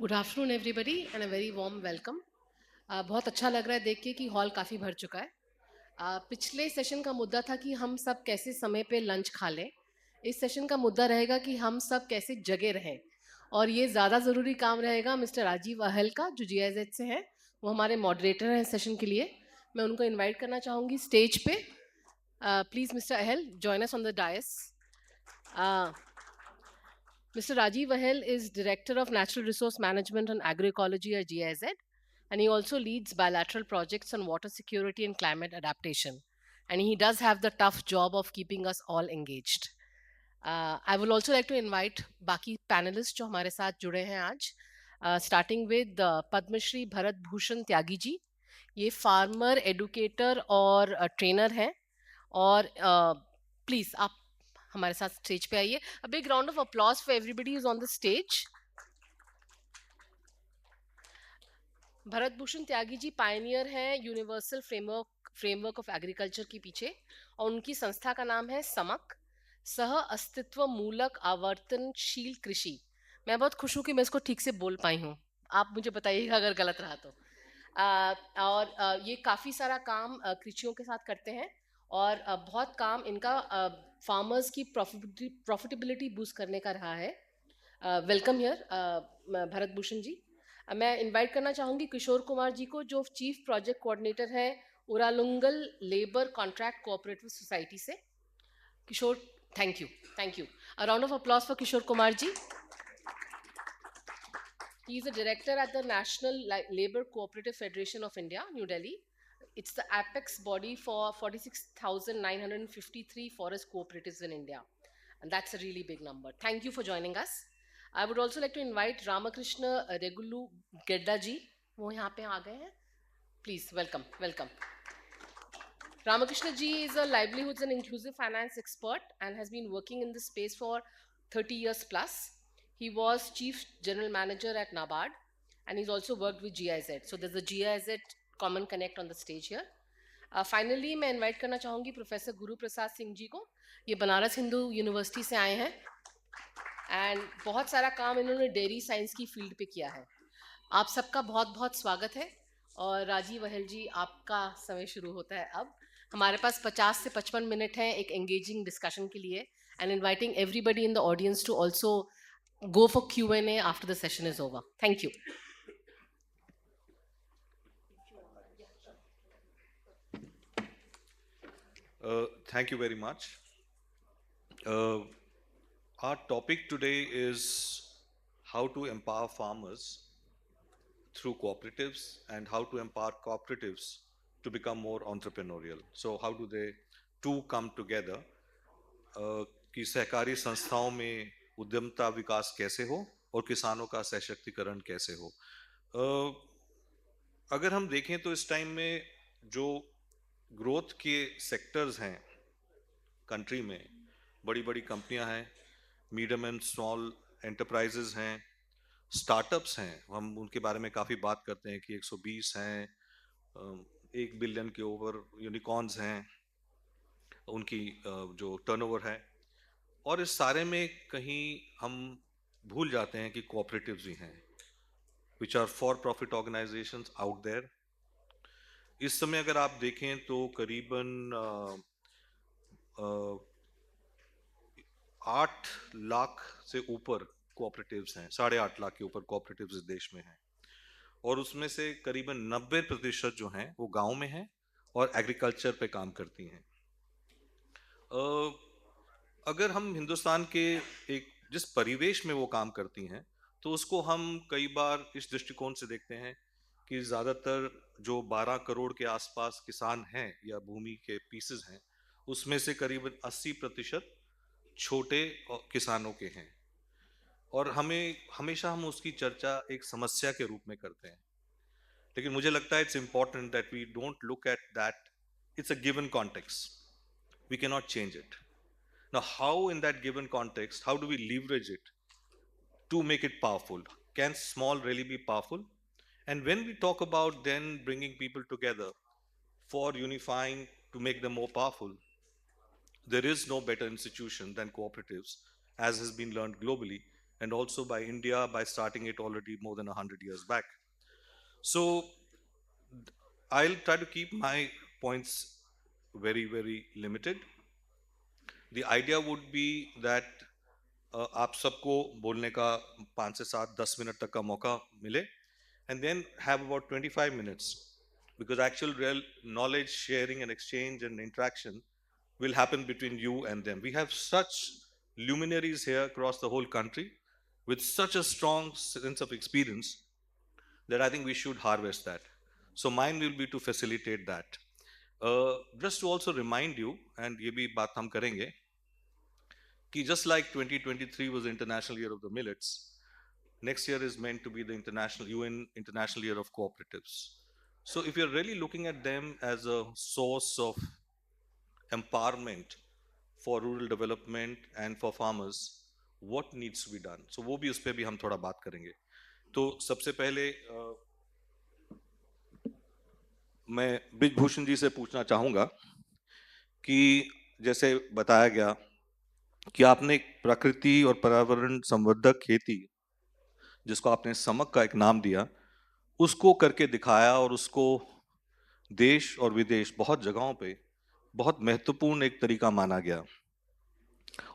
Good afternoon everybody and a very warm welcome. बहुत अच्छा लग रहा है देख के कि हॉल काफ़ी भर चुका है। पिछले सेशन का मुद्दा था कि हम सब कैसे समय पे लंच खा लें। इस सेशन का मुद्दा रहेगा कि हम सब कैसे जगे रहें, और ये ज़्यादा ज़रूरी काम रहेगा मिस्टर राजीव अहल का, जो GIZ से हैं। वो हमारे मॉडरेटर हैं सेशन के लिए। मैं उनको इनवाइट करना चाहूँगी स्टेज पे। Please mister Ahel join us on the dais. Mr. Rajiv Ahel is Director of Natural Resource Management and Agroecology at GIZ, and he also leads bilateral projects on water security and climate adaptation. And he does have the tough job of keeping us all engaged. I would also like to invite बाकी panelists जो हमारे साथ जुड़े हैं आज, starting with Padmashri Bharat Bhushan Tyagi जी। ये farmer educator और trainer हैं, और प्लीज आप हमारे साथ स्टेज पे आइए। A big round of applause for everybody is on the stage. Bharat Bhushan Tyagi ji pioneer हैं यूनिवर्सल फ्रेमवर्क ऑफ एग्रीकल्चर के पीछे, और उनकी संस्था का नाम है समक, सह अस्तित्व मूलक आवर्तनशील कृषि। मैं बहुत खुश हूँ कि मैं इसको ठीक से बोल पाई हूँ। आप मुझे बताइएगा अगर गलत रहा तो। ये काफ़ी सारा काम कृषियों के साथ करते हैं, और बहुत काम इनका फार्मर्स की प्रॉफिटेबिलिटी बूस्ट करने का रहा है। Welcome here Bharat Bhushan ji. मैं इनवाइट करना चाहूँगी किशोर कुमार जी को, जो चीफ प्रोजेक्ट कोऑर्डिनेटर है Uralungal labour contract cooperative society से। Kishore, thank you, thank you. A round of applause for Kishore Kumar ji. He is a director at the National Labour Cooperative Federation of India, New Delhi. It's the apex body for 46,953 forest cooperatives in India. And that's a really big number. Thank you for joining us. I would also like to invite Ramakrishna Regulu Gedda ji. वो यहाँ पे आ गए हैं. Please, welcome, welcome. Ramakrishna ji is a livelihoods and inclusive finance expert and has been working in this space for 30 years plus. He was chief general manager at NABARD, and he's also worked with GIZ. So there's a GIZ common connect on the stage here. Finally, मैं invite करना चाहूँगी professor Guru Prasad Singh ji को। ये Banaras Hindu university से आए हैं, and बहुत सारा काम इन्होंने डेयरी साइंस की फील्ड पे किया है। आप सबका बहुत बहुत स्वागत है। और राजीव अहल जी, आपका समय शुरू होता है अब। हमारे पास 50 से 55 मिनट हैं एक एंगेजिंग डिस्कशन के लिए, and inviting everybody in the audience to also go for Q&A after the session is over. Thank you. Thank you very much. Our topic today is how to empower farmers through cooperatives and how to empower cooperatives to become more entrepreneurial. So how do they two come together? कि सहकारी संस्थाओं में उद्यमता विकास कैसे हो और किसानों का सशक्तिकरण कैसे हो। अगर हम देखें तो इस टाइम में जो ग्रोथ के सेक्टर्स हैं कंट्री में, बड़ी बड़ी कंपनियां हैं, मीडियम एंड स्मॉल एंटरप्राइजेज हैं, स्टार्टअप्स हैं। हम उनके बारे में काफ़ी बात करते हैं कि 120 हैं, 1 बिलियन के ओवर यूनिकॉर्न्स हैं उनकी जो टर्नओवर है। और इस सारे में कहीं हम भूल जाते हैं कि कोऑपरेटिव्स भी हैं, which are for profit organisations out there. इस समय अगर आप देखें तो करीबन 8 लाख से ऊपर कोऑपरेटिव्स हैं, 8.5 लाख के ऊपर कोऑपरेटिव्स इस देश में हैं, और उसमें से करीबन 90% जो हैं वो गांव में हैं और एग्रीकल्चर पे काम करती हैं। अगर हम हिंदुस्तान के एक जिस परिवेश में वो काम करती हैं तो उसको हम कई बार इस दृष्टिकोण से देखते हैं कि ज़्यादातर जो 12 करोड़ के आसपास किसान हैं या भूमि के पीसेस हैं, उसमें से करीबन 80% छोटे किसानों के हैं, और हमेशा हम उसकी चर्चा एक समस्या के रूप में करते हैं। लेकिन मुझे लगता है it's important that we don't look at that, it's a given context, we can not change it. Now, how in that given context, how do we leverage it to make it powerful? Can small really be powerful? And when we talk about then bringing people together for unifying to make them more powerful, there is no better institution than cooperatives, as has been learned globally, and also by India by starting it already more than 100 years back. So I'll try to keep my points very, very limited. The idea would be that आप सबको बोलने का 5 से 7 10 minute तक का मौका मिले, and then have about 25 minutes, because actual real knowledge sharing and exchange and interaction will happen between you and them. We have such luminaries here across the whole country with such a strong sense of experience that I think we should harvest that. So mine will be to facilitate that. Just to also remind you, and ये भी बात हम करेंगे, कि just like 2023 was the International Year of the Millets, next year is meant to be the UN International Year of Cooperatives. So if you're really looking at them as a source of empowerment for rural development and for farmers, what needs to be done? So वो भी उस पर भी हम थोड़ा बात करेंगे. तो सबसे पहले मैं ब्रिजभूषण जी से पूछना चाहूँगा कि जैसे बताया गया कि आपने प्रकृति और पर्यावरण संवर्धक खेती, जिसको आपने समक का एक नाम दिया, उसको करके दिखाया और उसको देश और विदेश बहुत जगहों पे बहुत महत्वपूर्ण एक तरीका माना गया,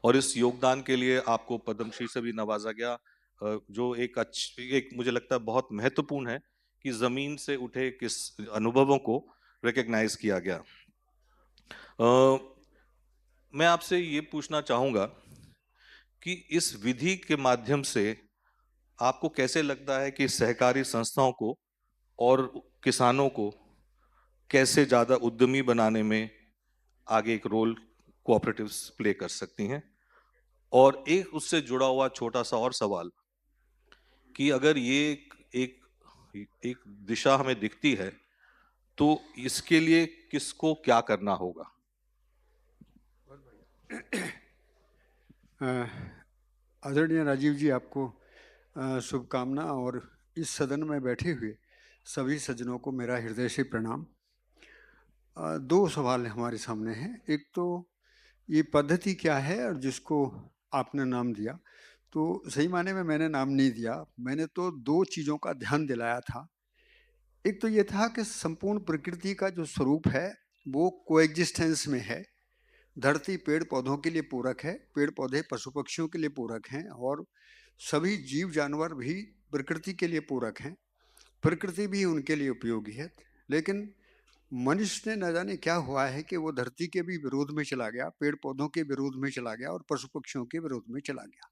और इस योगदान के लिए आपको पद्मश्री से भी नवाजा गया, जो एक मुझे लगता है बहुत महत्वपूर्ण है कि जमीन से उठे किस अनुभवों को रिकॉग्नाइज किया गया. मैं आपसे ये पूछना चाहूँगा कि इस विधि के माध्यम से आपको कैसे लगता है कि सहकारी संस्थाओं को और किसानों को कैसे ज़्यादा उद्यमी बनाने में आगे एक रोल कोऑपरेटिव्स प्ले कर सकती हैं? और एक उससे जुड़ा हुआ छोटा सा और सवाल कि अगर ये एक दिशा हमें दिखती है तो इसके लिए किसको क्या करना होगा? आदरणीय राजीव जी, आपको शुभकामना, और इस सदन में बैठे हुए सभी सज्जनों को मेरा हृदय से प्रणाम. दो सवाल हमारे सामने हैं. एक तो ये पद्धति क्या है, और जिसको आपने नाम दिया, तो सही माने में मैंने नाम नहीं दिया. मैंने तो दो चीज़ों का ध्यान दिलाया था. एक तो ये था कि संपूर्ण प्रकृति का जो स्वरूप है वो कोएग्जिस्टेंस में है. धरती पेड़ पौधों के लिए पूरक है, पेड़ पौधे पशु पक्षियों के लिए पूरक हैं, और सभी जीव जानवर भी प्रकृति के लिए पूरक हैं. प्रकृति भी उनके लिए उपयोगी है. लेकिन मनुष्य ने न जाने क्या हुआ है कि वो धरती के भी विरोध में चला गया, पेड़ पौधों के विरोध में चला गया, और पशु पक्षियों के विरोध में चला गया.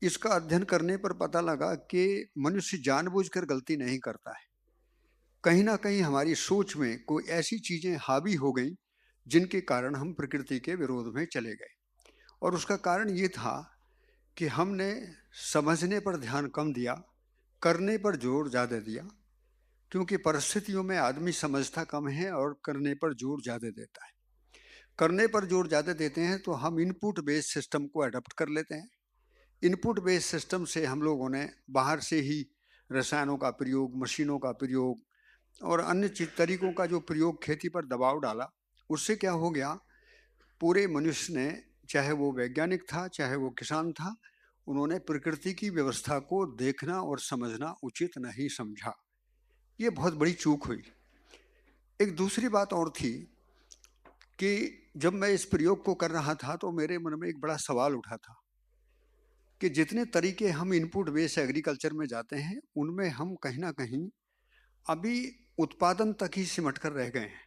इसका अध्ययन करने पर पता लगा कि मनुष्य जानबूझकर गलती नहीं करता है. कहीं ना कहीं हमारी सोच में कोई ऐसी चीजें हावी हो गई जिनके कारण हम प्रकृति के विरोध में चले गए. और उसका कारण ये था कि हमने समझने पर ध्यान कम दिया, करने पर जोर ज़्यादा दिया. क्योंकि परिस्थितियों में आदमी समझता कम है और करने पर जोर ज़्यादा देता है. करने पर जोर ज़्यादा देते हैं तो हम इनपुट बेस्ड सिस्टम को अडॉप्ट कर लेते हैं. इनपुट बेस्ड सिस्टम से हम लोगों ने बाहर से ही रसायनों का प्रयोग, मशीनों का प्रयोग और अन्य तरीकों का जो प्रयोग खेती पर दबाव डाला. उससे क्या हो गया, पूरे मनुष्य ने, चाहे वो वैज्ञानिक था चाहे वो किसान था, उन्होंने प्रकृति की व्यवस्था को देखना और समझना उचित नहीं समझा. ये बहुत बड़ी चूक हुई. एक दूसरी बात और थी कि जब मैं इस प्रयोग को कर रहा था तो मेरे मन में एक बड़ा सवाल उठा था कि जितने तरीके हम इनपुट बेस्ड एग्रीकल्चर में जाते हैं उनमें हम कहीं ना कहीं अभी उत्पादन तक ही सिमट कर रह गए हैं.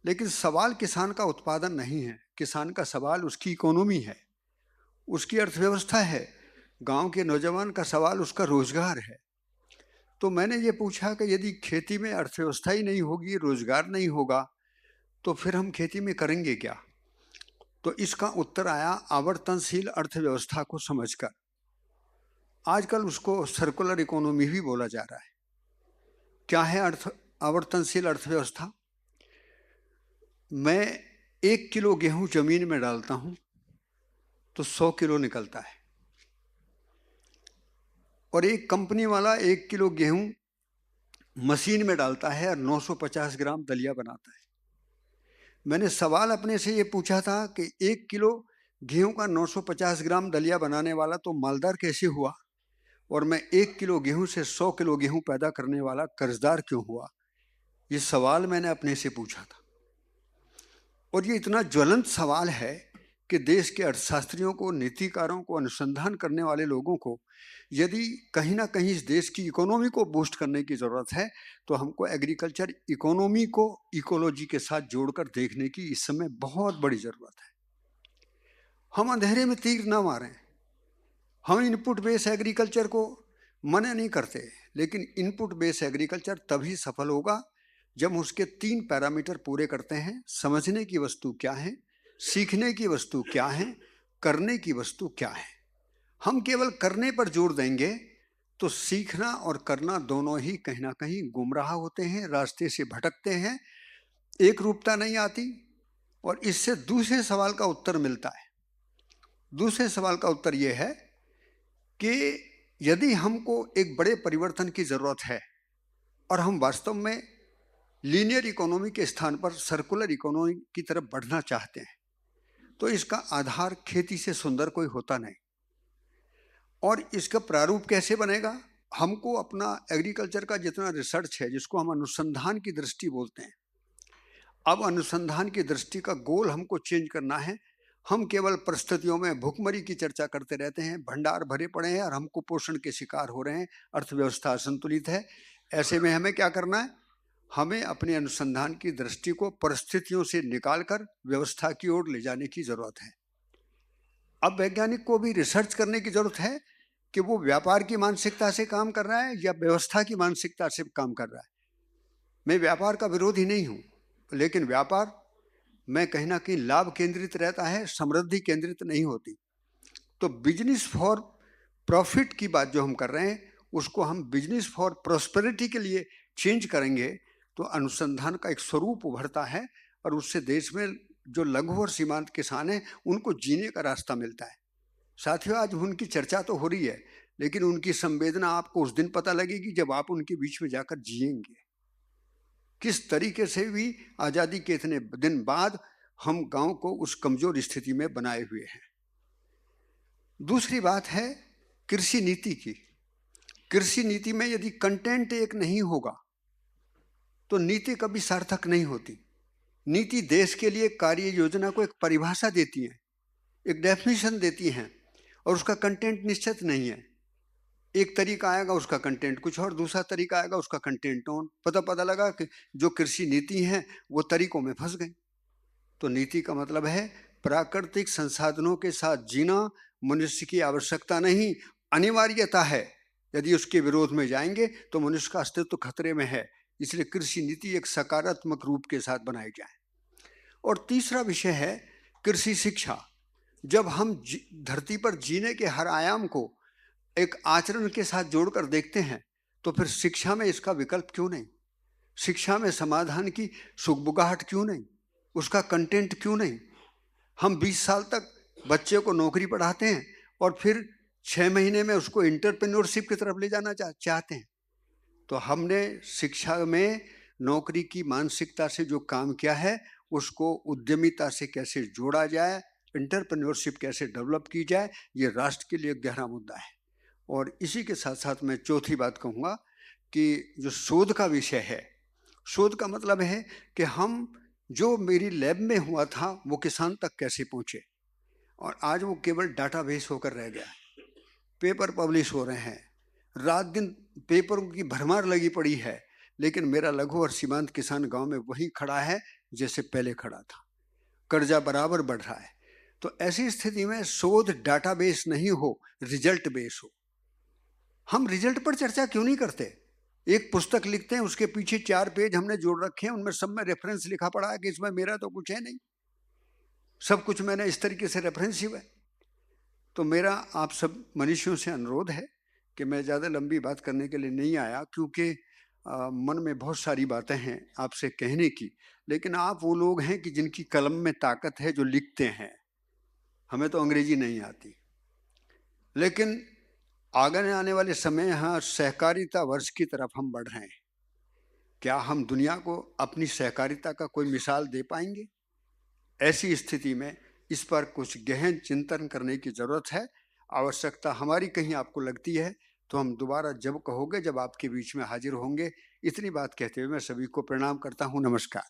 लेकिन सवाल किसान का उत्पादन नहीं है. किसान का सवाल उसकी इकोनॉमी है, उसकी अर्थव्यवस्था है. गांव के नौजवान का सवाल उसका रोजगार है. तो मैंने ये पूछा कि यदि खेती में अर्थव्यवस्था ही नहीं होगी, रोजगार नहीं होगा, तो फिर हम खेती में करेंगे क्या? तो इसका उत्तर आया आवर्तनशील अर्थव्यवस्था को समझकर. आजकल उसको सर्कुलर इकोनॉमी भी बोला जा रहा है. क्या है आवर्तनशील अर्थव्यवस्था? मैं 1 किलो गेहूं जमीन में डालता हूं तो 100 किलो निकलता है, और एक कंपनी वाला 1 किलो गेहूं मशीन में डालता है और 950 ग्राम दलिया बनाता है. मैंने सवाल अपने से ये पूछा था कि 1 किलो गेहूं का 950 ग्राम दलिया बनाने वाला तो मालदार कैसे हुआ, और मैं 1 किलो गेहूं से 100 किलो गेहूं पैदा करने वाला कर्जदार क्यों हुआ? ये सवाल मैंने अपने से पूछा था। और ये इतना ज्वलंत सवाल है कि देश के अर्थशास्त्रियों को, नीतिकारों को, अनुसंधान करने वाले लोगों को यदि कहीं ना कहीं इस देश की इकोनॉमी को बूस्ट करने की ज़रूरत है, तो हमको एग्रीकल्चर इकोनॉमी को इकोलॉजी के साथ जोड़कर देखने की इस समय बहुत बड़ी ज़रूरत है। हम अंधेरे में तीर ना मारें। हम इनपुट बेस एग्रीकल्चर को मना नहीं करते, लेकिन इनपुट बेस एग्रीकल्चर तभी सफल होगा जब हम उसके 3 पैरामीटर पूरे करते हैं। समझने की वस्तु क्या है, सीखने की वस्तु क्या है, करने की वस्तु क्या है। हम केवल करने पर जोर देंगे तो सीखना और करना दोनों ही कहीं ना कहीं गुमराह होते हैं, रास्ते से भटकते हैं, एक रूपता नहीं आती। और इससे दूसरे सवाल का उत्तर मिलता है। दूसरे सवाल का उत्तर यह है कि यदि हमको एक बड़े परिवर्तन की ज़रूरत है और हम वास्तव में लीनियर इकोनॉमी के स्थान पर सर्कुलर इकोनॉमी की तरफ बढ़ना चाहते हैं, तो इसका आधार खेती से सुंदर कोई होता नहीं। और इसका प्रारूप कैसे बनेगा? हमको अपना एग्रीकल्चर का जितना रिसर्च है, जिसको हम अनुसंधान की दृष्टि बोलते हैं, अब अनुसंधान की दृष्टि का गोल हमको चेंज करना है। हम केवल परिस्थितियों में भुखमरी की चर्चा करते रहते हैं, भंडार भरे पड़े हैं और हम कुपोषण के शिकार हो रहे हैं, अर्थव्यवस्था असंतुलित है। ऐसे में हमें क्या करना है? हमें अपने अनुसंधान की दृष्टि को परिस्थितियों से निकालकर व्यवस्था की ओर ले जाने की जरूरत है। अब वैज्ञानिक को भी रिसर्च करने की जरूरत है कि वो व्यापार की मानसिकता से काम कर रहा है या व्यवस्था की मानसिकता से काम कर रहा है। मैं व्यापार का विरोधी नहीं हूँ, लेकिन व्यापार में कहीं ना कहीं लाभ केंद्रित रहता है, समृद्धि केंद्रित नहीं होती। तो बिजनेस फॉर प्रॉफिट की बात जो हम कर रहे हैं, उसको हम बिजनेस फॉर प्रॉस्पेरिटी के लिए चेंज करेंगे तो अनुसंधान का एक स्वरूप उभरता है और उससे देश में जो लघु और सीमांत किसान हैं उनको जीने का रास्ता मिलता है। साथियों, आज उनकी चर्चा तो हो रही है, लेकिन उनकी संवेदना आपको उस दिन पता लगेगी जब आप उनके बीच में जाकर जिएंगे। किस तरीके से भी आज़ादी के इतने दिन बाद हम गांव को उस कमजोर स्थिति में बनाए हुए हैं। दूसरी बात है कृषि नीति की। कृषि नीति में यदि कंटेंट एक नहीं होगा तो नीति कभी सार्थक नहीं होती। नीति देश के लिए कार्य योजना को एक परिभाषा देती है, एक डेफिनेशन देती है, और उसका कंटेंट निश्चित नहीं है। एक तरीका आएगा उसका कंटेंट कुछ और, दूसरा तरीका आएगा उसका कंटेंट और। पता लगा कि जो कृषि नीति है वो तरीकों में फंस गई। तो नीति का मतलब है प्राकृतिक संसाधनों के साथ जीना मनुष्य की आवश्यकता नहीं, अनिवार्यता है। यदि उसके विरोध में जाएंगे तो मनुष्य का अस्तित्व खतरे में है। इसलिए कृषि नीति एक सकारात्मक रूप के साथ बनाई जाए। और तीसरा विषय है कृषि शिक्षा। जब हम धरती पर जीने के हर आयाम को एक आचरण के साथ जोड़कर देखते हैं तो फिर शिक्षा में इसका विकल्प क्यों नहीं? शिक्षा में समाधान की सुगबुगाहट क्यों नहीं? उसका कंटेंट क्यों नहीं? हम 20 साल तक बच्चे को नौकरी पढ़ाते हैं और फिर 6 महीने में उसको एंटरप्रेन्योरशिप की तरफ ले जाना चाहते हैं। तो हमने शिक्षा में नौकरी की मानसिकता से जो काम किया है उसको उद्यमिता से कैसे जोड़ा जाए, एंटरप्रेन्योरशिप कैसे डेवलप की जाए, ये राष्ट्र के लिए गहरा मुद्दा है। और इसी के साथ साथ मैं चौथी बात कहूँगा कि जो शोध का विषय है, शोध का मतलब है कि हम जो मेरी लैब में हुआ था वो किसान तक कैसे पहुँचे, और आज वो केवल डाटाबेस होकर रह गया। पेपर पब्लिश हो रहे हैं, रात दिन पेपरों की भरमार लगी पड़ी है, लेकिन मेरा लघु और सीमांत किसान गांव में वही खड़ा है जैसे पहले खड़ा था। कर्जा बराबर बढ़ रहा है। तो ऐसी स्थिति में शोध डाटाबेस नहीं हो, रिजल्ट बेस हो। हम रिजल्ट पर चर्चा क्यों नहीं करते? एक पुस्तक लिखते हैं, उसके पीछे 4 पेज हमने जोड़ रखे हैं, उनमें सब में रेफरेंस लिखा पड़ा है कि इसमें मेरा तो कुछ है नहीं, सब कुछ मैंने इस तरीके से रेफरेंसिव है। तो मेरा आप सब मनुष्यों से अनुरोध है कि मैं ज़्यादा लंबी बात करने के लिए नहीं आया, क्योंकि मन में बहुत सारी बातें हैं आपसे कहने की, लेकिन आप वो लोग हैं कि जिनकी कलम में ताकत है, जो लिखते हैं। हमें तो अंग्रेजी नहीं आती, लेकिन आगे आने वाले समय यहाँ सहकारिता वर्ष की तरफ हम बढ़ रहे हैं। क्या हम दुनिया को अपनी सहकारिता का कोई मिसाल दे पाएंगे? ऐसी स्थिति में इस पर कुछ गहन चिंतन करने की जरूरत है। आवश्यकता हमारी कहीं आपको लगती है तो हम दोबारा जब कहोगे जब आपके बीच में हाजिर होंगे। इतनी बात कहते हुए मैं सभी को प्रणाम करता हूँ। नमस्कार।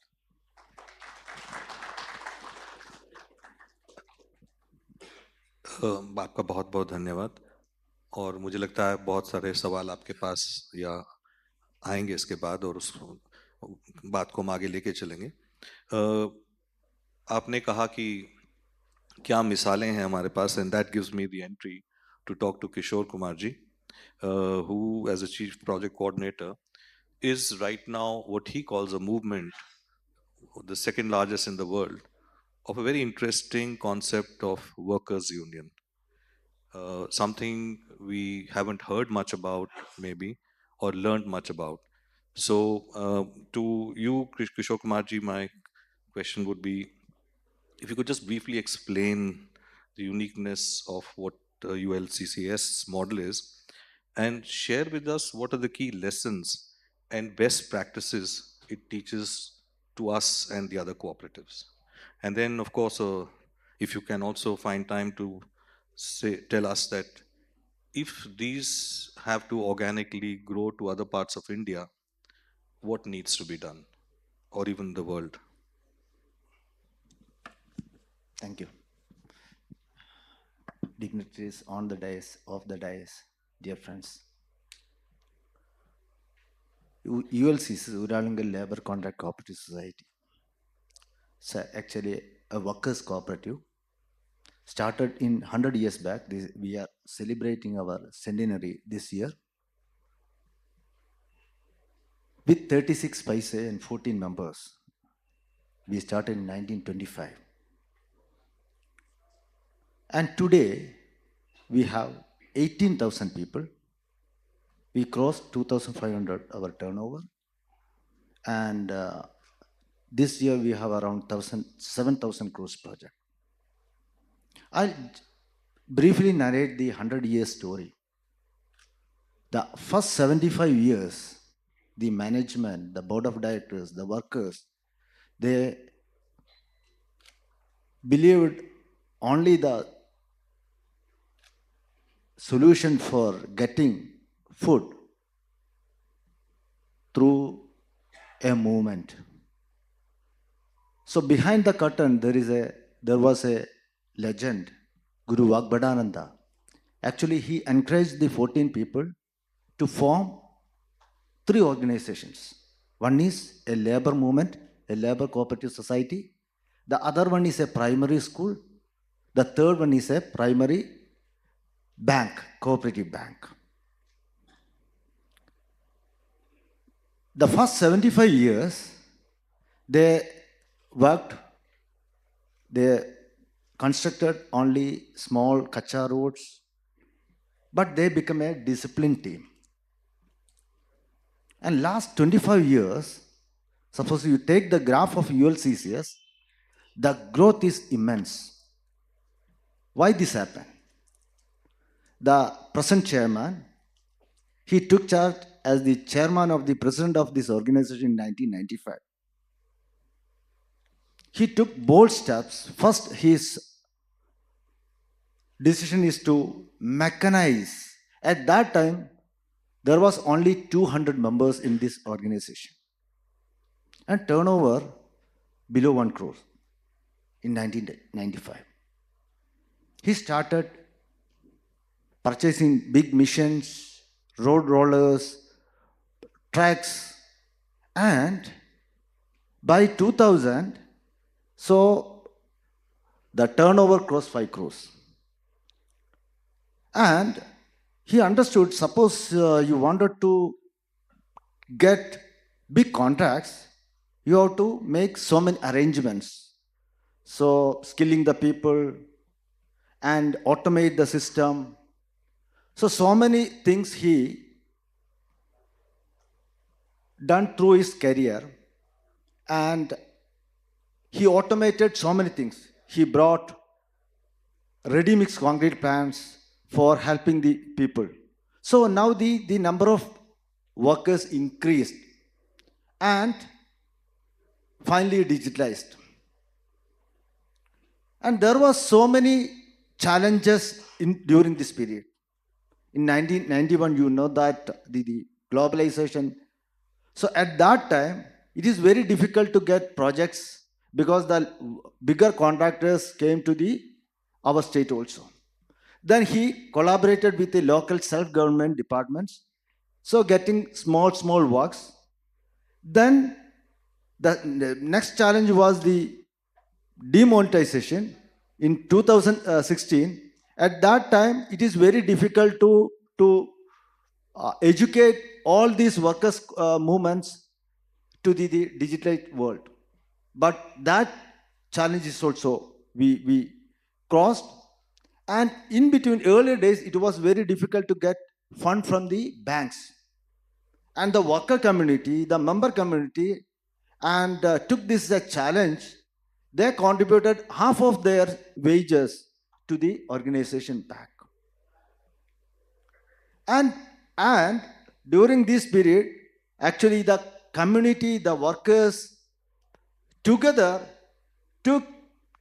आपका बहुत बहुत धन्यवाद। और मुझे लगता है बहुत सारे सवाल आपके पास या आएंगे इसके बाद, और उस बात को हम आगे लेके चलेंगे। आपने कहा कि क्या मिसालें हैं हमारे पास, and that gives me the entry to talk to Kishore Kumar ji, who as a chief project coordinator is right now what he calls a movement, the second largest in the world, of a very interesting concept of workers union. Something we haven't heard much about, maybe, or learned much about. So, to you, Kishore Kumarji, my question would be, if you could just briefly explain the uniqueness of what ULCCS model is, and share with us what are the key lessons and best practices it teaches to us and the other cooperatives. And then, of course, if you can also find time to tell us that if these have to organically grow to other parts of India, what needs to be done, or even the world. Thank you. Dignitaries on the dais, off the dais, dear friends. ULC is Uralingal Labour Contract Cooperative Society. So actually a workers cooperative. Started in 100 years back. We are celebrating our centenary this year. With 36 paise and 14 members. We started in 1925. And today, we have 18,000 people. We crossed 2,500 our turnover. And this year, we have around 7,000 crores project. I'll briefly narrate the 100-year story. The first 75 years, the management, the board of directors, the workers, they believed only the solution for getting food through a movement. So behind the curtain, there was a legend, Guru Vagbhadananda. Actually, he encouraged the 14 people to form 3 organizations. One is a labor movement, a labor cooperative society. The other one is a primary school. The third one is a primary bank, cooperative bank. The first 75 years, they worked, they constructed only small kacha roads, but they became a disciplined team. And last 25 years, suppose you take the graph of ULCCS, the growth is immense. Why this happened? The present chairman, he took charge as the chairman of the president of this organization in 1995. He took bold steps. First, his decision is to mechanize. At that time, there was only 200 members in this organization. And turnover below 1 crore in 1995. He started purchasing big machines, road rollers, trucks, and by 2000, so the turnover crossed 5 crores. And he understood, suppose you wanted to get big contracts, you have to make so many arrangements. So skilling the people and automate the system. So many things he done through his career, and he automated so many things. He brought ready-mix concrete plants for helping the people. So now the number of workers increased and finally digitalized. And there was so many challenges during this period. In 1991, you know that the globalization. So at that time, it is very difficult to get projects because the bigger contractors came to our state also. Then he collaborated with the local self-government departments, so getting small works. Then the next challenge was the demonetization in 2016. At that time, it is very difficult to educate all these workers' movements to the digital world. But that challenge is also we crossed. And in between earlier days, it was very difficult to get fund from the banks. And the worker community, the member community, and took this as a challenge. They contributed half of their wages to the organization back. And during this period, actually the community, the workers together to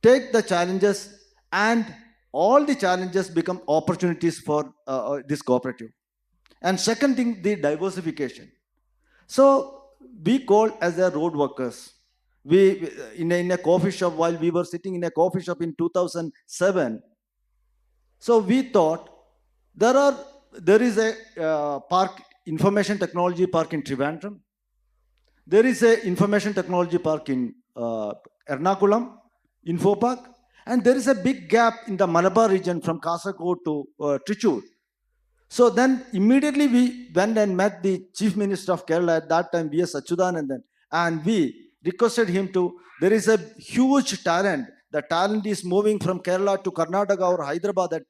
take the challenges, and all the challenges become opportunities for this cooperative. And second thing, the diversification. So we called as a road workers. We in a coffee shop, while we were sitting in a coffee shop in 2007. So we thought there is a park, information technology park in Trivandrum. There is a information technology park in Ernakulam, Info Park, and there is a big gap in the Malabar region from Kasaragod to Trichur. So then immediately we went and met the Chief Minister of Kerala at that time, V.S. Achyutanandan, and we requested him to, there is a huge talent. The talent is moving from Kerala to Karnataka or Hyderabad at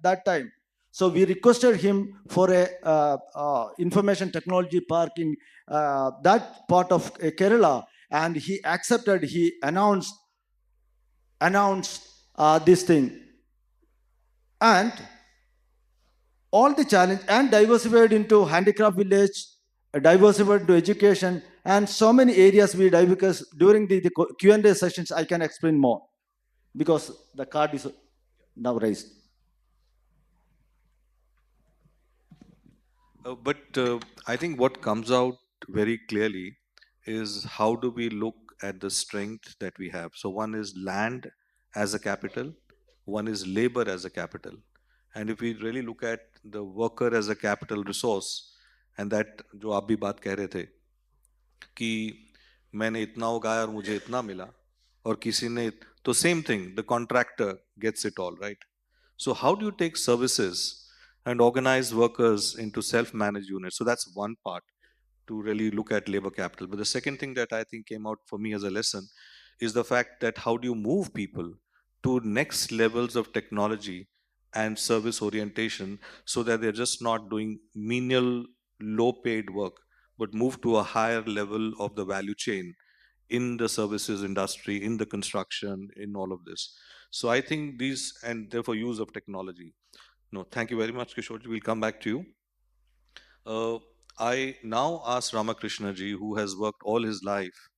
that time. So we requested him for a information technology park in that part of Kerala, and he accepted. He announced this thing, and all the challenge, and diversified into handicraft village, diversified into education, and so many areas we because during the Q&A sessions I can explain more because the card is now raised. But I think what comes out very clearly is how do we look at the strength that we have. So one is land as a capital, one is labor as a capital. And if we really look at the worker as a capital resource, and that जो आप भी बात कह रहे थे कि मैंने इतना उगाया और मुझे इतना मिला और किसी ने तो same thing, the contractor gets it all, right? So how do you take services and organize workers into self-managed units? So that's one part to really look at labor capital. But the second thing that I think came out for me as a lesson is the fact that how do you move people to next levels of technology and service orientation so that they're just not doing menial, low paid work, but move to a higher level of the value chain in the services industry, in the construction, in all of this. So I think these, and therefore use of technology. No, thank you very much, Kishore. We'll come back to you. I now ask Ramakrishna ji, who has worked all his life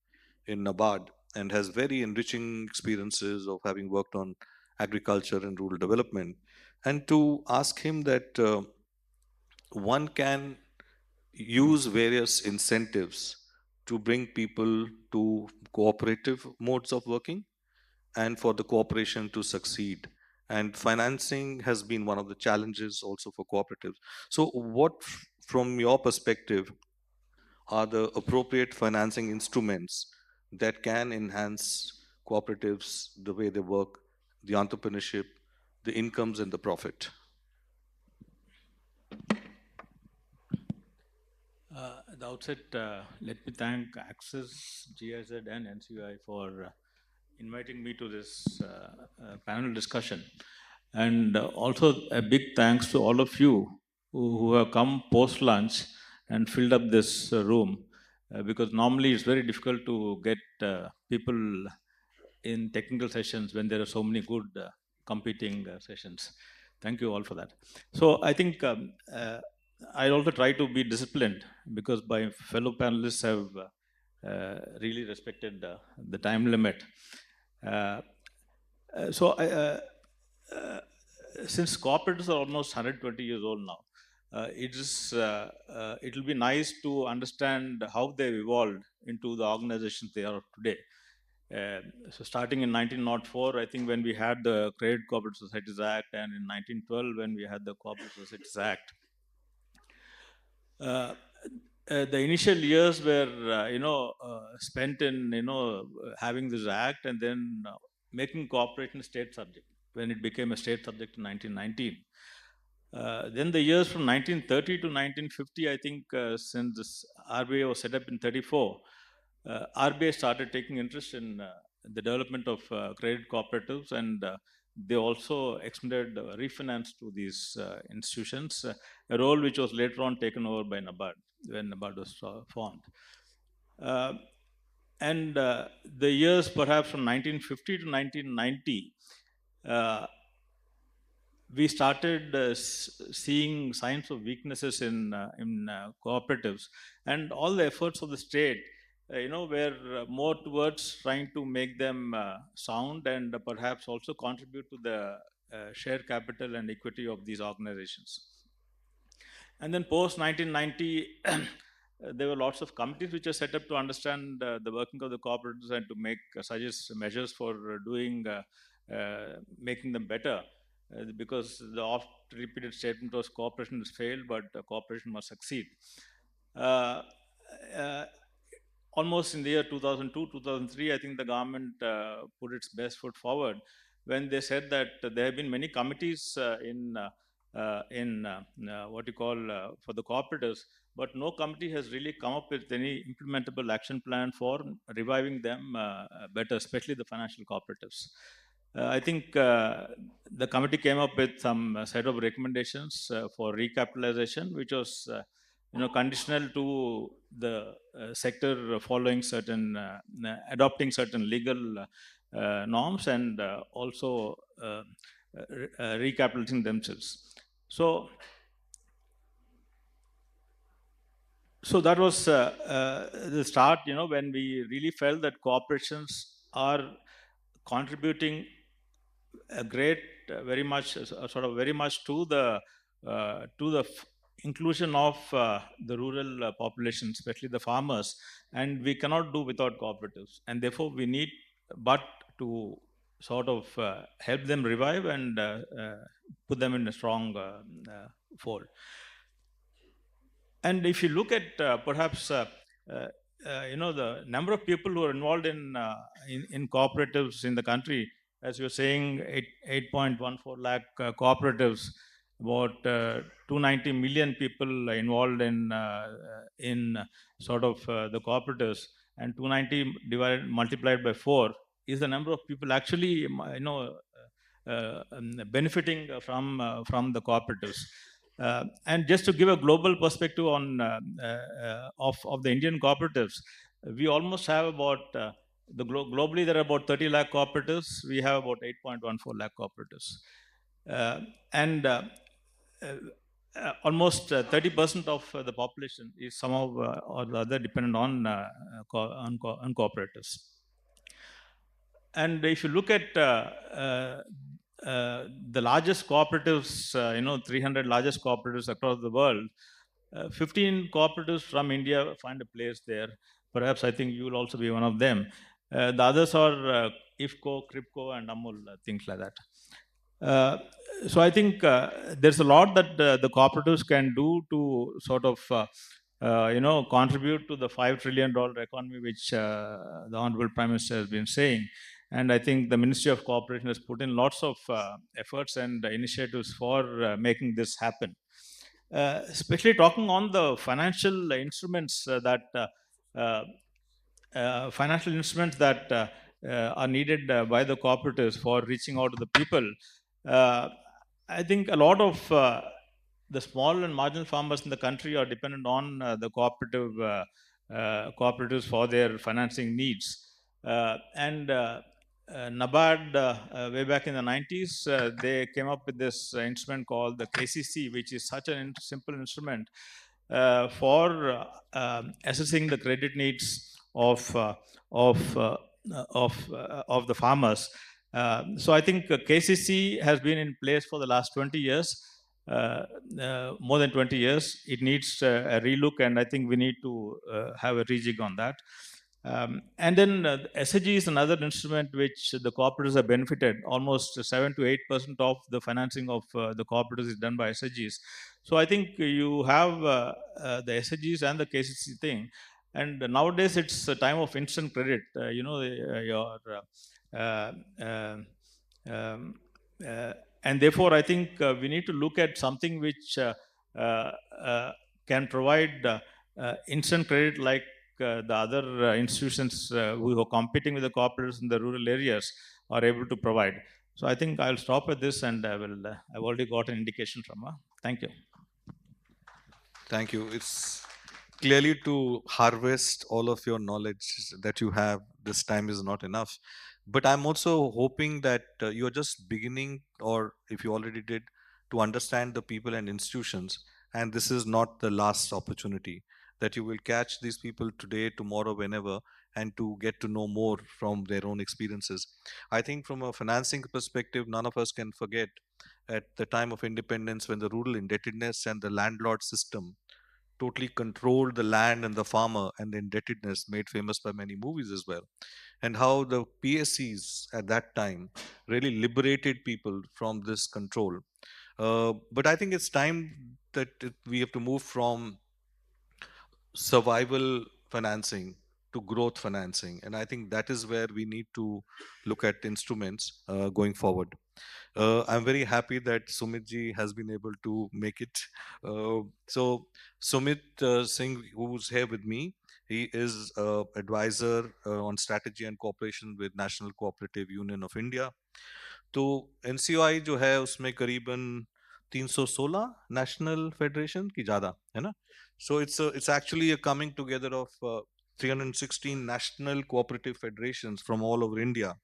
in NABARD and has very enriching experiences of having worked on agriculture and rural development, and to ask him that one can use various incentives to bring people to cooperative modes of working and for the cooperation to succeed. And financing has been one of the challenges also for cooperatives. So what, from your perspective, are the appropriate financing instruments that can enhance cooperatives, the way they work, the entrepreneurship, the incomes and the profit? At the outset, let me thank Access, GIZ and NCUI for inviting me to this panel discussion. And also a big thanks to all of you who have come post-lunch and filled up this room, because normally it's very difficult to get people in technical sessions when there are so many good competing sessions. Thank you all for that. So I think I also try to be disciplined because my fellow panelists have really respected the time limit. Since cooperatives are almost 120 years old now, it will be nice to understand how they've evolved into the organizations they are today. So starting in 1904, I think when we had the Credit Cooperative Societies Act, and in 1912 when we had the Cooperative Societies Act, the initial years were spent in having this act, and then making cooperation a state subject when it became a state subject in 1919. Then the years from 1930 to 1950, I think, since this RBI was set up in 34, RBI started taking interest in the development of credit cooperatives, and they also extended refinance to these institutions, a role which was later on taken over by NABARD when NABARD was formed. And the years perhaps from 1950 to 1990, we started seeing signs of weaknesses in cooperatives, and all the efforts of the state were more towards trying to make them sound, and perhaps also contribute to the share capital and equity of these organizations. And then post 1990, there were lots of committees which are set up to understand the working of the cooperatives and to suggest measures for making them better. Because the oft-repeated statement was cooperation has failed, but cooperation must succeed. Almost in the year 2002, 2003, I think the government put its best foot forward when they said that there have been many committees for the cooperatives, but no committee has really come up with any implementable action plan for reviving them better, especially the financial cooperatives. I think the committee came up with some set of recommendations for recapitalization, which was conditional to the sector following certain, adopting certain legal norms, and also recapitalizing themselves. So that was the start, when we really felt that corporations are contributing a great, very much to the inclusion of the rural population, especially the farmers, and we cannot do without cooperatives, and therefore we need but to sort of help them revive and put them in a strong fold. And if you look at perhaps the number of people who are involved in cooperatives in the country, as you're saying, 8.14 lakh cooperatives, about 290 million people involved in sort of the cooperatives, and 290 multiplied by 4 is the number of people actually benefiting from the cooperatives. And just to give a global perspective on of the Indian cooperatives, we almost have about globally there are about 30 lakh cooperatives. We have about 8.14 lakh cooperatives, and almost 30% of the population is somehow or the other dependent on cooperatives. And if you look at the largest cooperatives, 300 largest cooperatives across the world, 15 cooperatives from India find a place there. Perhaps I think you will also be one of them. The others are IFCO, CRIPCO, and AMUL, things like that. So I think there's a lot that the cooperatives can do to sort of contribute to the $5 trillion economy, which the Honorable Prime Minister has been saying. And I think the Ministry of Cooperation has put in lots of efforts and initiatives for making this happen. Especially talking on the financial instruments that are needed by the cooperatives for reaching out to the people. I think a lot of the small and marginal farmers in the country are dependent on the cooperatives for their financing needs. And NABARD, way back in the 90s, they came up with this instrument called the KCC, which is such a simple instrument for assessing the credit needs of the farmers. So I think KCC has been in place for the last 20 years, more than 20 years. It needs a relook, and I think we need to have a rejig on that. And then SHG is another instrument which the cooperatives have benefited. Almost 7 to 8% of the financing of the cooperatives is done by SHGs. So I think you have the SHGs and the KCC thing. And nowadays it's a time of instant credit. And therefore, I think we need to look at something which can provide instant credit like the other institutions who are competing with the cooperatives in the rural areas are able to provide. So I think I'll stop at this, and I've already got an indication from her. Thank you. Thank you. It's clearly to harvest all of your knowledge that you have. This time is not enough. But I'm also hoping that you're just beginning, or if you already did, to understand the people and institutions. And this is not the last opportunity, that you will catch these people today, tomorrow, whenever, and to get to know more from their own experiences. I think from a financing perspective, none of us can forget at the time of independence when the rural indebtedness and the landlord system totally controlled the land and the farmer, and the indebtedness made famous by many movies as well, and how the PSCs at that time really liberated people from this control. But I think it's time that we have to move from survival financing to growth financing, and I think that is where we need to look at instruments going forward. I'm very happy that Sumit ji has been able to make it. So Sumit Singh, who's here with me, he is advisor on strategy and cooperation with National Cooperative Union of India. तो NCOI जो है उसमें करीबन 316 national federation की ज़्यादा है ना. So it's actually a coming together of 316 national cooperative federations from all over India.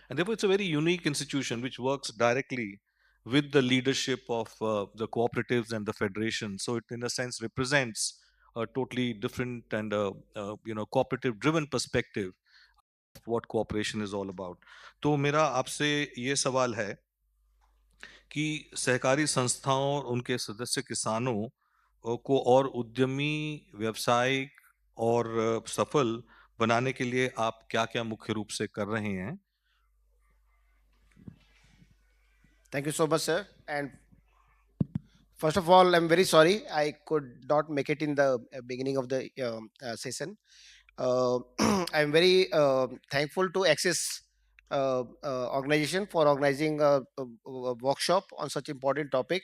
And therefore, it's a very unique institution which works directly with the leadership of the cooperatives and the federation. So it, in a sense, represents a totally different and cooperative-driven perspective of what cooperation is all about. तो मेरा आपसे ये सवाल है कि सहकारी संस्थाओं और उनके सदस्य किसानों को और उद्यमी, व्यावसायिक और सफल बनाने के लिए आप क्या-क्या मुख्य रूप से कर रहे हैं? Thank you so much, sir. And first of all, I'm very sorry I could not make it in the beginning of the session. I'm very thankful to Access organization for organizing a workshop on such important topic.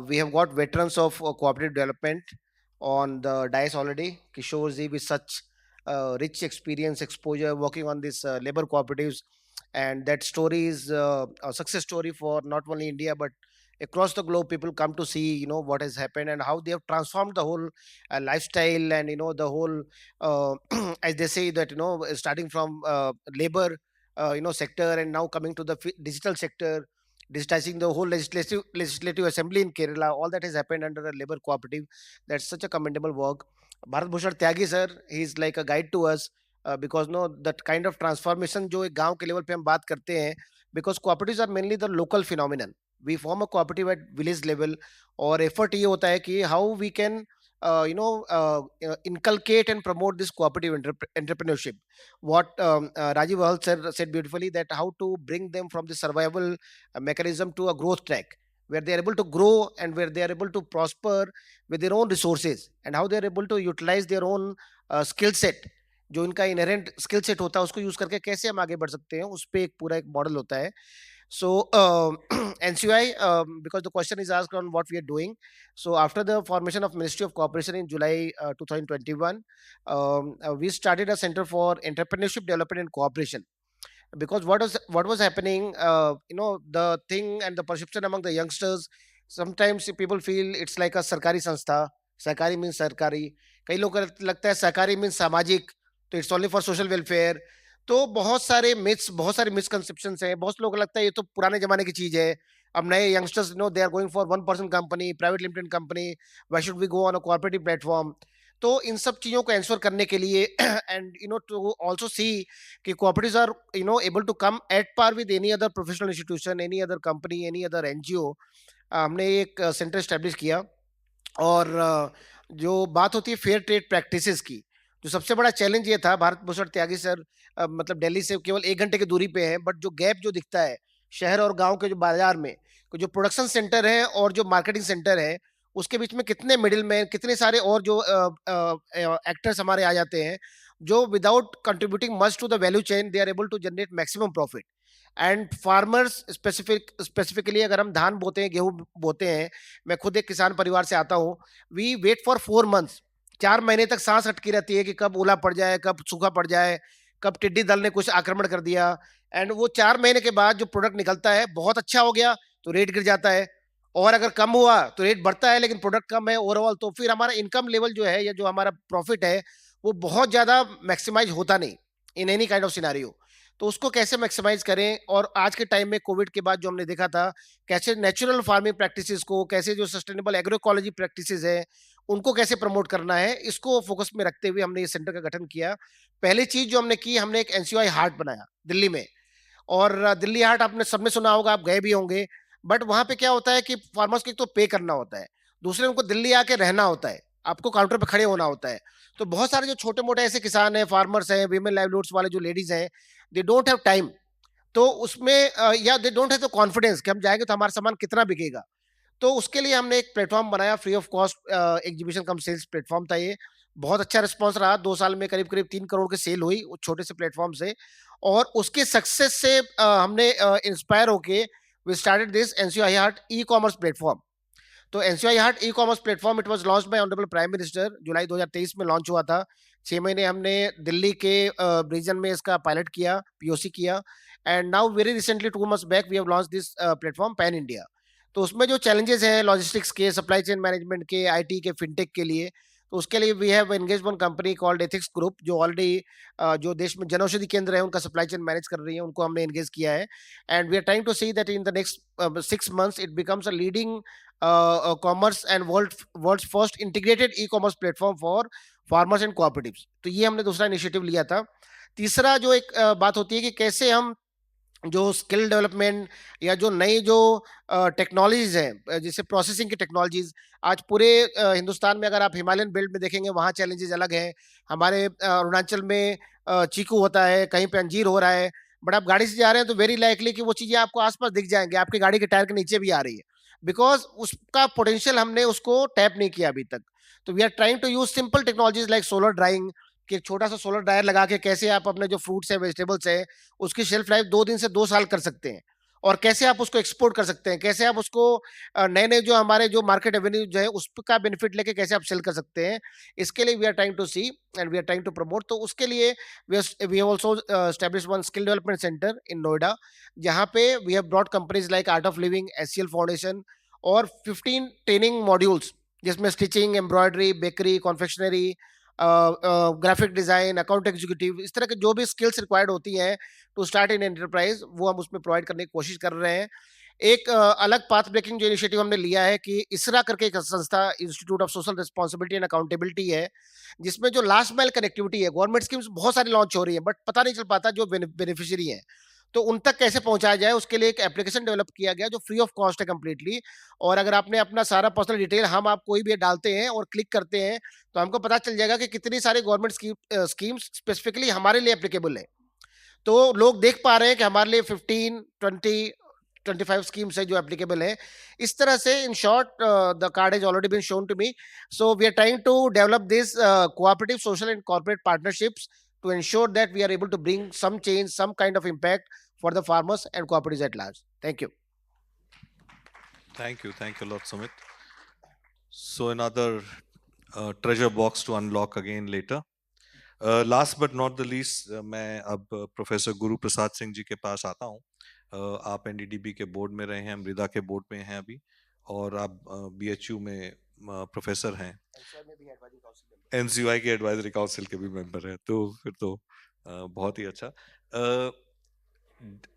We have got veterans of cooperative development on the dais already. Kishore ji with such rich experience, exposure working on this labor cooperatives, and that story is a success story for not only India but across the globe. People come to see what has happened and how they have transformed the whole lifestyle, and the whole as they say that starting from labor sector, and now coming to the digital sector, digitizing the whole legislative assembly in Kerala. All that has happened under a labor cooperative. That's such a commendable work. Bharat Bhushan Tyagi sir, he's like a guide to us, because that kind of transformation जो एक गांव के level पे हम बात करते हैं, because cooperatives are mainly the local phenomenon. We form a cooperative at village level, और effort ये होता है कि how we can inculcate and promote this cooperative entrepreneurship. What Rajiv Wahal sir said beautifully, that how to bring them from the survival mechanism to a growth track, where they are able to grow and where they are able to prosper with their own resources, and how they are able to utilize their own skill set. जो इनका inherent skill set होता है उसको use करके कैसे हम आगे बढ़ सकते हैं, उस पे एक पूरा एक मॉडल होता है. So NCOI, because the question is asked on what we are doing. So after the formation of Ministry of Cooperation in July 2021, we started a Center for Entrepreneurship Development and Cooperation. Because what was happening, the thing and the perception among the youngsters, sometimes people feel it's like a sarkari sanstha. Sarkari means sarkari. कई लोग लगता है सरकारी means सामाजिक, तो it's only for social welfare. तो बहुत सारे मिथ्स, बहुत सारे मिसकंसेप्शंस हैं. बहुत लोगों को लगता है ये तो पुराने जमाने की चीज है. अब नए youngsters they are going for 1 person company, private limited company. Why should we go on a cooperative platform? तो इन सब चीज़ों को आंसर करने के लिए एंड टू आल्सो सी कि cooperatives are able to come at par with any other professional institution, any other company, any other NGO, हमने एक सेंटर एस्टेब्लिश किया। और जो बात होती है फेयर ट्रेड प्रैक्टिसेस की, जो सबसे बड़ा चैलेंज ये था, भारत भूषण त्यागी सर मतलब दिल्ली से केवल 1 घंटे की दूरी पे है, बट जो गैप जो दिखता है शहर और गांव के जो बाजार में, जो प्रोडक्शन सेंटर है और जो मार्केटिंग सेंटर है, उसके बीच में कितने मिडिल मैन, कितने सारे और जो एक्टर्स हमारे आ जाते हैं, जो without contributing much to the value chain they are able to generate maximum profit. And farmers specifically अगर हम धान बोते हैं, गेहूं बोते हैं, मैं खुद एक किसान परिवार से आता हूँ, वी वेट फॉर 4 मंथ्स, 4 महीने तक सांस अटकी रहती है कि कब ओला पड़ जाए, कब सूखा पड़ जाए, कब टिड्डी दल ने कुछ आक्रमण कर दिया। एंड वो 4 महीने के बाद जो प्रोडक्ट निकलता है, बहुत अच्छा हो गया तो रेट गिर जाता है, और अगर कम हुआ तो रेट बढ़ता है, लेकिन प्रोडक्ट कम है ओवरऑल, तो फिर हमारा इनकम लेवल जो है या जो हमारा प्रॉफिट है वो बहुत ज्यादा मैक्सिमाइज होता नहीं in any kind of scenario. तो उसको कैसे मैक्सिमाइज करें, और आज के टाइम में कोविड के बाद जो हमने देखा था, कैसे नेचुरल फार्मिंग प्रैक्टिसेस को, कैसे जो सस्टेनेबल एग्रोइकोलॉजी प्रैक्टिसेस है उनको कैसे प्रमोट करना है, इसको फोकस में रखते हुए हमने ये सेंटर का गठन किया। पहली चीज जो हमने की, हमने एक एनसीयूआई हार्ट बनाया दिल्ली में। और दिल्ली हाट आपने सबने सुना होगा, आप गए भी होंगे, बट वहां पे क्या होता है कि फार्मर्स को एक तो पे करना होता है, दूसरे उनको दिल्ली आके रहना होता है, आपको काउंटर पे खड़े होना होता है। तो बहुत सारे जो छोटे मोटे ऐसे किसान हैं, फार्मर्स हैं, वीमेन लाइवलीहुड्स वाले जो लेडीज हैं, दे डोंट हैव टाइम, तो उसमें या they don't have the confidence कि हम जाएंगे तो हमारा सामान कितना बिकेगा। तो उसके लिए हमने एक प्लेटफॉर्म बनाया, free of cost exhibition cum sales platform था ये। बहुत अच्छा रिस्पांस रहा, 2 साल में करीब करीब 3 करोड़ की सेल हुई उस छोटे से प्लेटफॉर्म से। और उसके सक्सेस से हमने इंस्पायर होके we started this NCUI Haat e commerce platform. तो NCUI Haat e commerce platform, it was launched by honourable prime minister, July 2023 में लॉन्च हुआ था। 6 महीने हमने दिल्ली के रीजन में इसका पायलट किया, पीओसी किया, and now very recently 2 months back we have launch this platform pan India. तो उसमें जो चैलेंजेस हैं लॉजिस्टिक्स के, सप्लाई चेन मैनेजमेंट के, आईटी के, फिनटेक के लिए, तो उसके लिए we have engage one company called Ethics Group, जो ऑलरेडी जो देश में जनौषधि केंद्र है उनका सप्लाई चेन मैनेज कर रही है, उनको हमने एंगेज किया है। And we are trying to see that in the next 6 months it becomes a leading commerce and world's first integrated e commerce platform for farmers and cooperatives. तो ये हमने दूसरा इनिशिएटिव लिया था। तीसरा जो एक बात होती है कि कैसे हम जो स्किल डेवलपमेंट या जो नई जो टेक्नोलॉजीज हैं, जैसे प्रोसेसिंग की टेक्नोलॉजीज, आज पूरे हिंदुस्तान में अगर आप हिमालयन बेल्ट में देखेंगे वहाँ चैलेंजेस अलग हैं। हमारे अरुणाचल में चीकू होता है, कहीं पे अंजीर हो रहा है, बट आप गाड़ी से जा रहे हैं तो वेरी लाइकली कि वो चीजें आपको आसपास दिख जाएंगे, आपकी गाड़ी के टायर के नीचे भी आ रही है, बिकॉज उसका पोटेंशियल हमने उसको टैप नहीं किया अभी तक। तो we are trying to use simple technologies like solar drying, कि एक छोटा सा सोलर ड्रायर लगा के कैसे आप अपने जो फ्रूट्स है, वेजिटेबल्स है, उसकी शेल्फ लाइफ 2 दिन से 2 साल कर सकते हैं, और कैसे आप उसको एक्सपोर्ट कर सकते हैं, कैसे आप उसको नए नए जो हमारे जो मार्केट एवेन्यू जो है उसका बेनिफिट लेके कैसे आप सेल कर सकते हैं। इसके लिए we are trying to see and we are trying to promote. तो उसके लिए we have also established one skill development centre in Noida, जहाँ पे we have brought companies like art of living, HCL foundation, और 15 ट्रेनिंग मॉड्यूल्स, जिसमें stitching, embroidery, bakery, confectionery, graphic design, account executive, इस तरह के जो भी स्किल्स रिक्वायर्ड होती हैं टू स्टार्ट इन एंटरप्राइज, वो हम उसमें प्रोवाइड करने की कोशिश कर रहे हैं। एक अलग पाथ ब्रेकिंग जो इनिशिएटिव हमने लिया है कि इसरा करके एक संस्था, institute of social responsibility and accountability है, जिसमें जो लास्ट माइल कनेक्टिविटी है, गवर्नमेंट स्कीम्स बहुत सारी लॉन्च हो रही है, बट पता नहीं चल पाता जो बेनिफिशियरी है, तो उन तक कैसे पहुंचाया जाए, उसके लिए एक एप्लीकेशन डेवलप किया गया जो फ्री ऑफ कॉस्ट है कंप्लीटली। और अगर आपने अपना सारा पर्सनल डिटेल हम आप कोई भी डालते हैं और क्लिक करते हैं, तो हमको पता चल जाएगा कि कितनी सारी गवर्नमेंट स्कीम्स स्पेसिफिकली हमारे लिए एप्लीकेबल है। तो लोग देख पा रहे हैं कि हमारे लिए 15, 20, 25 स्कीम्स है जो एप्लीकेबल है। इस तरह से in short the card has already been shown to me, so we are trying to develop this cooperative social and corporate partnerships to ensure that we are able to bring some change, some kind of impact for the farmers and cooperatives at large. Thank you. Thank you a lot, Sumit. So another treasure box to unlock again later. Last but not the least, मैं अब professor Guru Prasad Singh ji के पास आता हूँ। आप NDDB के board में रहे हैं, मृदा के बोर्ड में हैं अभी, और आप बीएचयू में प्रोफेसर हैं, एनसीयूआई के एडवाइजरी काउंसिल के भी मेंबर हैं, तो फिर तो बहुत ही अच्छा।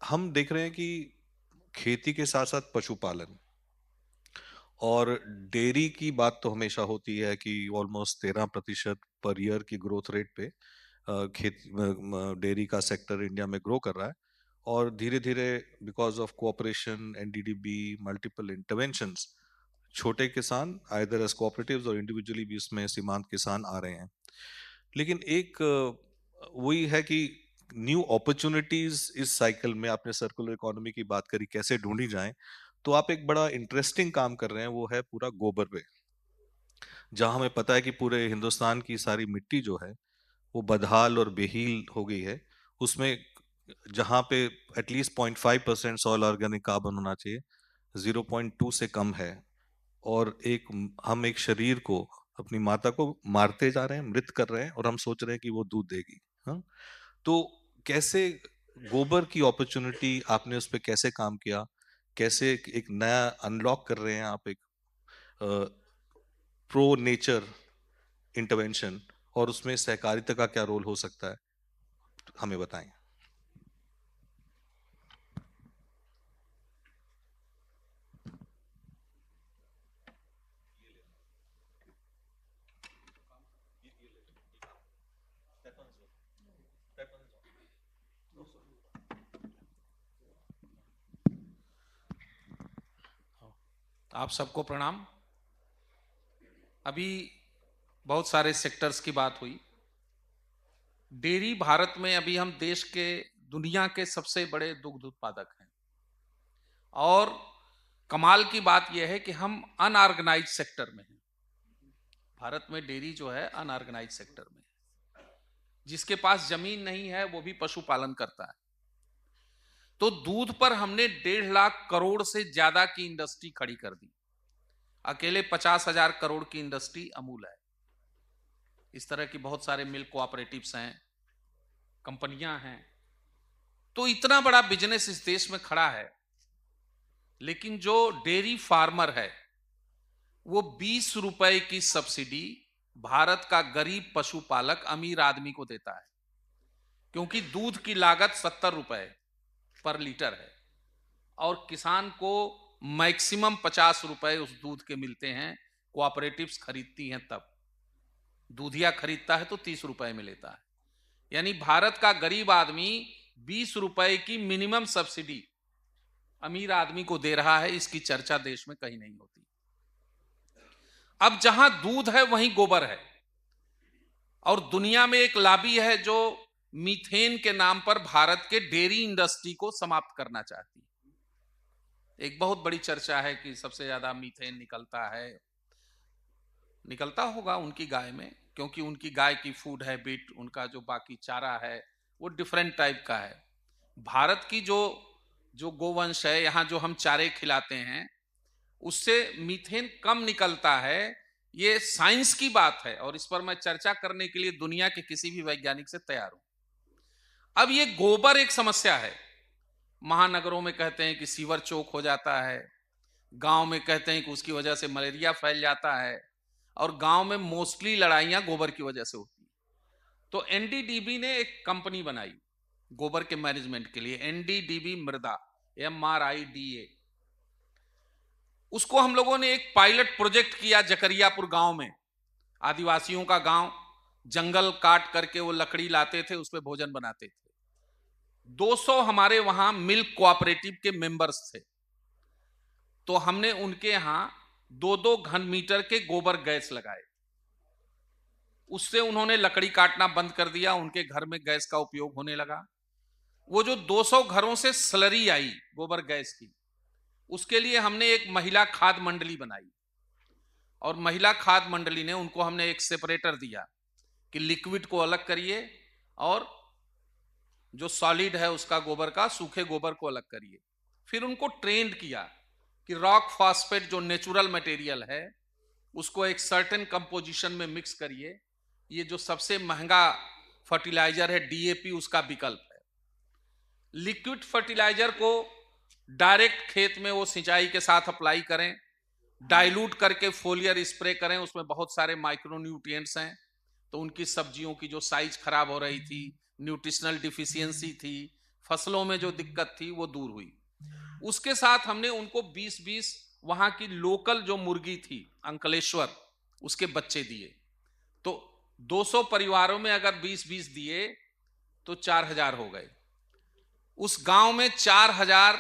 हम देख रहे हैं कि खेती के साथ साथ पशुपालन और डेयरी की बात तो हमेशा होती है कि ऑलमोस्ट 13% पर ईयर की ग्रोथ रेट पे डेयरी का सेक्टर इंडिया में ग्रो कर रहा है। और धीरे धीरे because of cooperation, NDDB, multiple interventions, छोटे किसान आइदर एज कोऑपरेटिव्स और इंडिविजुअली भी इसमें सीमांत किसान आ रहे हैं। लेकिन एक वही है कि न्यू अपॉर्चुनिटीज इस साइकिल में, आपने सर्कुलर इकोनॉमी की बात करी, कैसे ढूंढी जाएं, तो आप एक बड़ा इंटरेस्टिंग काम कर रहे हैं, वो है पूरा गोबर पे। जहां हमें पता है कि पूरे हिंदुस्तान की सारी मिट्टी जो है वो बदहाल और बेहील हो गई है, उसमें जहां पे एटलीस्ट 0.5% सॉइल ऑर्गेनिक कार्बन होना चाहिए, 0.2 से कम है। और हम एक शरीर को, अपनी माता को मारते जा रहे हैं, मृत कर रहे हैं, और हम सोच रहे हैं कि वो दूध देगी। हाँ, तो कैसे गोबर की अपॉर्चुनिटी, आपने उस पर कैसे काम किया, कैसे एक नया अनलॉक कर रहे हैं आप एक प्रो नेचर इंटरवेंशन, और उसमें सहकारिता का क्या रोल हो सकता है, हमें बताएं। आप सबको प्रणाम। अभी बहुत सारे सेक्टर्स की बात हुई। डेयरी भारत में अभी हम देश के, दुनिया के सबसे बड़े दुग्ध उत्पादक हैं। और कमाल की बात यह है कि हम अनऑर्गेनाइज सेक्टर में हैं। भारत में डेयरी जो है अनऑर्गेनाइज सेक्टर में है। जिसके पास जमीन नहीं है वो भी पशुपालन करता है। तो दूध पर हमने 1.5 लाख करोड़ से ज्यादा की इंडस्ट्री खड़ी कर दी। अकेले 50,000 करोड़ की इंडस्ट्री अमूल है। इस तरह की बहुत सारे मिल्क कोऑपरेटिव्स हैं, कंपनियां हैं। तो इतना बड़ा बिजनेस इस देश में खड़ा है, लेकिन जो डेयरी फार्मर है वो 20 रुपए की सब्सिडी भारत का गरीब पशुपालक अमीर आदमी को देता है, क्योंकि दूध की लागत 70 रुपए पर लीटर है और किसान को मैक्सिमम 50 रुपए उस दूध के मिलते हैं। कोऑपरेटिव्स खरीदती हैं तब, दूधिया खरीदता है तो 30 रुपए में लेता है। यानी भारत का गरीब आदमी 20 रुपए की मिनिमम सब्सिडी अमीर आदमी को दे रहा है। इसकी चर्चा देश में कहीं नहीं होती। अब जहां दूध है वहीं गोबर है। और दुनिया में एक लॉबी है जो मीथेन के नाम पर भारत के डेयरी इंडस्ट्री को समाप्त करना चाहती है। एक बहुत बड़ी चर्चा है कि सबसे ज्यादा मीथेन निकलता होगा उनकी गाय में, क्योंकि उनकी गाय की फूड हैबिट, उनका जो बाकी चारा है वो डिफरेंट टाइप का है। भारत की जो गोवंश है, यहाँ जो हम चारे खिलाते हैं, उससे मीथेन कम निकलता है। ये साइंस की बात है और इस पर मैं चर्चा करने के लिए दुनिया के किसी भी वैज्ञानिक से तैयार हूं। अब ये गोबर एक समस्या है। महानगरों में कहते हैं कि सीवर चोक हो जाता है, गांव में कहते हैं कि उसकी वजह से मलेरिया फैल जाता है, और गांव में मोस्टली लड़ाइयां गोबर की वजह से होती है। तो एनडीडीबी ने एक कंपनी बनाई गोबर के मैनेजमेंट के लिए, एनडीडीबी मृदा, MRIDA। उसको हम लोगों ने एक पायलट प्रोजेक्ट किया जकरियापुर गांव में। आदिवासियों का गांव, जंगल काट करके वो लकड़ी लाते थे, उस पर भोजन बनाते थे। 200 हमारे वहां मिल्क कोऑपरेटिव के मेंबर्स थे। तो हमने उनके यहां 2-2 घन मीटर के गोबर गैस लगाए। उससे उन्होंने लकड़ी काटना बंद कर दिया, उनके घर में गैस का उपयोग होने लगा। वो जो 200 घरों से स्लरी आई गोबर गैस की, उसके लिए हमने एक महिला खाद मंडली बनाई। और महिला खाद मंडली ने, उनको हमने एक सेपरेटर दिया कि लिक्विड को अलग करिए और जो सॉलिड है उसका गोबर का, सूखे गोबर को अलग करिए। फिर उनको ट्रेंड किया कि रॉक फॉस्फेट जो नेचुरल मटेरियल है उसको एक सर्टेन कंपोजिशन में मिक्स करिए। ये जो सबसे महंगा फर्टिलाइजर है DAP, उसका विकल्प है। लिक्विड फर्टिलाइजर को डायरेक्ट खेत में वो सिंचाई के साथ अप्लाई करें, डाइल्यूट करके फोलियर स्प्रे करें। उसमें बहुत सारे माइक्रोन्यूट्रिएंट्स हैं, तो उनकी सब्जियों की जो साइज खराब हो रही थी, न्यूट्रिशनल डिफिशियंसी थी, फसलों में जो दिक्कत थी, वो दूर हुई। उसके साथ हमने उनको 20-20 वहां की लोकल जो मुर्गी थी अंकलेश्वर, उसके बच्चे दिए। तो 200 परिवारों में अगर 20-20 दिए तो 4000 हो गए। उस गांव में 4000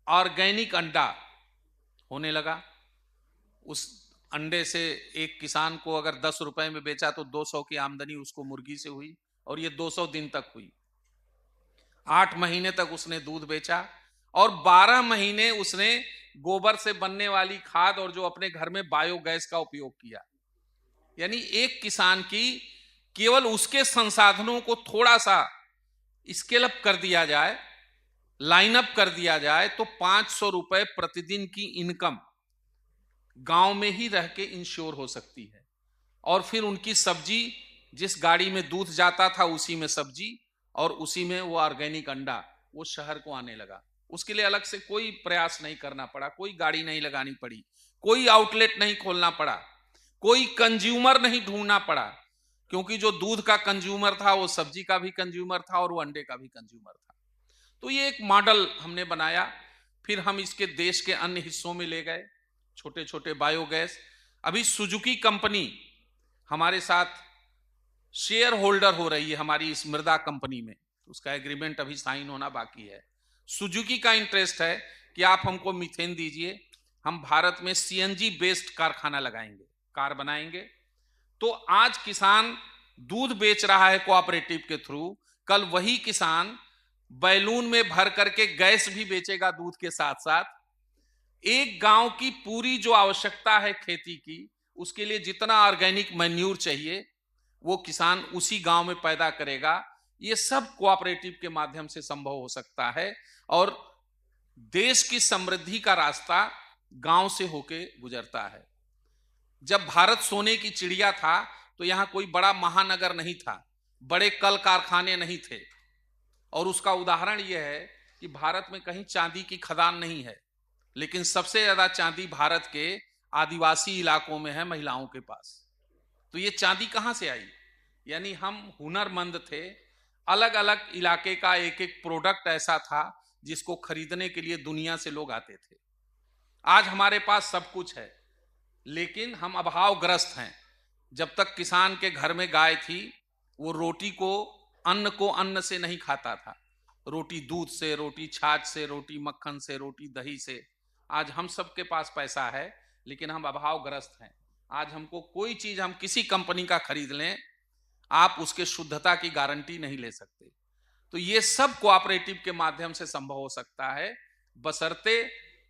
ऑर्गेनिक अंडा होने लगा। उस अंडे से एक किसान को अगर 10 रुपए में बेचा तो 200 की आमदनी उसको मुर्गी से हुई, और ये 200 दिन तक हुई। 8 महीने तक उसने दूध बेचा और 12 महीने उसने गोबर से बनने वाली खाद और जो अपने घर में बायोगैस का उपयोग किया। यानी एक किसान की केवल उसके संसाधनों को थोड़ा सा स्केल अप कर दिया जाए, लाइन अप कर दिया जाए, तो 500 रुपए प्रतिदिन की इनकम गांव में ही रह के इंश्योर हो सकती है। और फिर उनकी सब्जी, जिस गाड़ी में दूध जाता था उसी में सब्जी और उसी में वो ऑर्गेनिक अंडा वो शहर को आने लगा। उसके लिए अलग से कोई प्रयास नहीं करना पड़ा, कोई गाड़ी नहीं लगानी पड़ी, कोई आउटलेट नहीं खोलना पड़ा, कोई कंज्यूमर नहीं ढूंढना पड़ा, क्योंकि जो दूध का कंज्यूमर था वो सब्जी का भी कंज्यूमर था और वो अंडे का भी कंज्यूमर था। तो ये एक मॉडल हमने बनाया। फिर हम इसके देश के अन्य हिस्सों में ले गए, छोटे छोटे बायोगैस। अभी सुजुकी कंपनी हमारे साथ शेयर होल्डर हो रही है हमारी इस मृदा कंपनी में, उसका एग्रीमेंट अभी साइन होना बाकी है। सुजुकी का इंटरेस्ट है कि आप हमको मीथेन दीजिए, हम भारत में सीएनजी बेस्ड कारखाना लगाएंगे, कार बनाएंगे। तो आज किसान दूध बेच रहा है कोऑपरेटिव के थ्रू, कल वही किसान बैलून में भर करके गैस भी बेचेगा दूध के साथ साथ। एक गांव की पूरी जो आवश्यकता है खेती की, उसके लिए जितना ऑर्गेनिक मैन्यूर चाहिए वो किसान उसी गांव में पैदा करेगा। ये सब कोऑपरेटिव के माध्यम से संभव हो सकता है और देश की समृद्धि का रास्ता गांव से होके गुजरता है। जब भारत सोने की चिड़िया था तो यहां कोई बड़ा महानगर नहीं था, बड़े कल कारखाने नहीं थे, और उसका उदाहरण यह है कि भारत में कहीं चांदी की खदान नहीं है, लेकिन सबसे ज्यादा चांदी भारत के आदिवासी इलाकों में है, महिलाओं के पास। तो ये चांदी कहां से आई? यानी हम हुनरमंद थे, अलग अलग इलाके का एक एक प्रोडक्ट ऐसा था जिसको खरीदने के लिए दुनिया से लोग आते थे। आज हमारे पास सब कुछ है, लेकिन हम अभावग्रस्त हैं। जब तक किसान के घर में गाय थी, वो रोटी को अन्न से नहीं खाता था, रोटी दूध से, रोटी छाछ से, रोटी मक्खन से, रोटी दही से। आज हम सबके पास पैसा है, लेकिन हम अभावग्रस्त हैं। आज हमको कोई चीज हम किसी कंपनी का खरीद लें, आप उसके शुद्धता की गारंटी नहीं ले सकते। तो ये सब कोऑपरेटिव के माध्यम से संभव हो सकता है, बशर्ते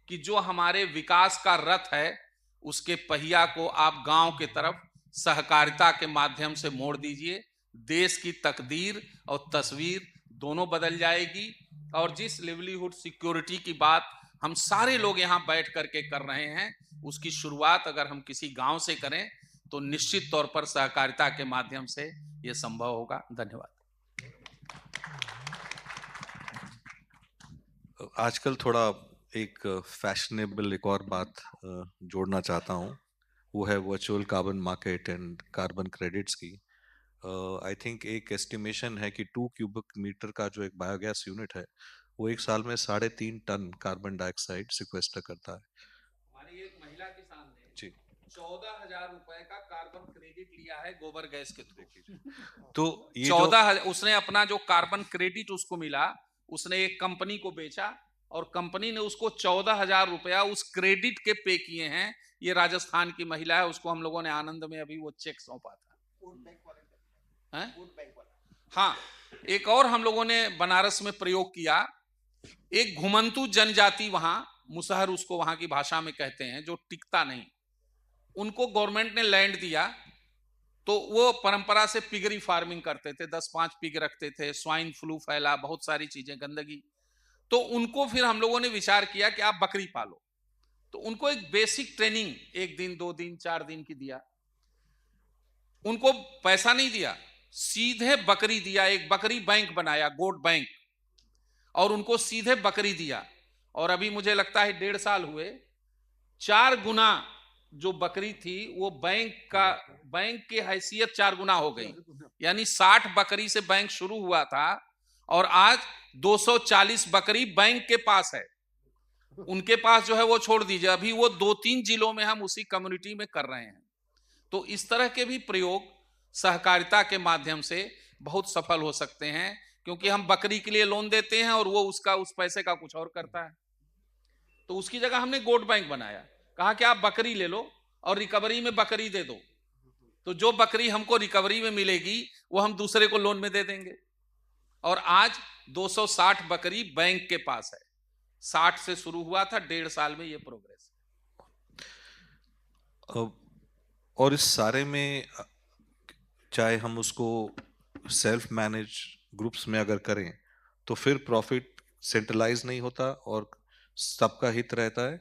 कि जो हमारे विकास का रथ है उसके पहिया को आप गांव के तरफ सहकारिता के माध्यम से मोड़ दीजिए। देश की तकदीर और तस्वीर दोनों बदल जाएगी। और जिस लिवलीहुड सिक्योरिटी की बात हम सारे लोग यहाँ बैठ करके कर रहे हैं, उसकी शुरुआत अगर हम किसी गांव से करें तो निश्चित तौर पर सहकारिता के माध्यम से यह संभव होगा। धन्यवाद। आजकल थोड़ा एक फैशनेबल एक और बात जोड़ना चाहता हूँ, वो है virtual carbon market and carbon credits की। आई थिंक एक एस्टिमेशन है कि 2 क्यूबिक मीटर का जो एक बायोगैस यूनिट है वो एक साल में 3.5 टन कार्बन डाइऑक्साइड सिक्वेस्टर करता है। हमारी एक महिला किसान ने जी 14,000 रुपए का कार्बन क्रेडिट लिया है गोबर गैस के थ्रू। तो ये 14,000 उसने अपना जो कार्बन क्रेडिट उसको मिला, उसने एक कंपनी को बेचा और कंपनी ने उसको 14,000 रुपया उस क्रेडिट के पे किए हैं। ये राजस्थान की महिला है, उसको हम लोगों ने आनंद में अभी वो चेक सौंपा था। हाँ, एक और हम लोगों ने बनारस में प्रयोग किया। एक घुमंतु जनजाति, वहां मुसहर उसको वहां की भाषा में कहते हैं, जो टिकता नहीं, उनको गवर्नमेंट ने लैंड दिया। तो वो परंपरा से पिगरी फार्मिंग करते थे, 10-5 पिग रखते थे, स्वाइन फ्लू फैला, बहुत सारी चीजें, गंदगी। तो उनको फिर हम लोगों ने विचार किया कि आप बकरी पालो। तो उनको एक बेसिक ट्रेनिंग 1 दिन 2 दिन 4 दिन की दिया। उनको पैसा नहीं दिया, सीधे बकरी दिया। एक बकरी बैंक बनाया, गोट बैंक, और उनको सीधे बकरी दिया। और अभी मुझे लगता है 1.5 साल हुए, 4 गुना जो बकरी थी वो बैंक की हैसियत 4 गुना हो गई। यानी 60 बकरी से बैंक शुरू हुआ था और आज 240 बकरी बैंक के पास है। उनके पास जो है वो छोड़ दीजिए, अभी वो 2-3 जिलों में हम उसी कम्युनिटी में कर रहे हैं। तो इस तरह के भी प्रयोग सहकारिता के माध्यम से बहुत सफल हो सकते हैं, क्योंकि हम बकरी के लिए लोन देते हैं और वो उसका उस पैसे का कुछ और करता है। तो उसकी जगह हमने गोट बैंक बनाया, कहा कि आप बकरी ले लो और रिकवरी में बकरी दे दो, तो जो बकरी हमको रिकवरी में मिलेगी वो हम दूसरे को लोन में दे देंगे। और आज 260 बकरी बैंक के पास है। 60 से शुरू हुआ था, 1.5 साल में ये प्रोग्रेस। और इस सारे में चाहे हम उसको सेल्फ मैनेज ग्रुप्स में अगर करें तो फिर प्रॉफिट सेंट्रलाइज नहीं होता और सबका हित रहता है,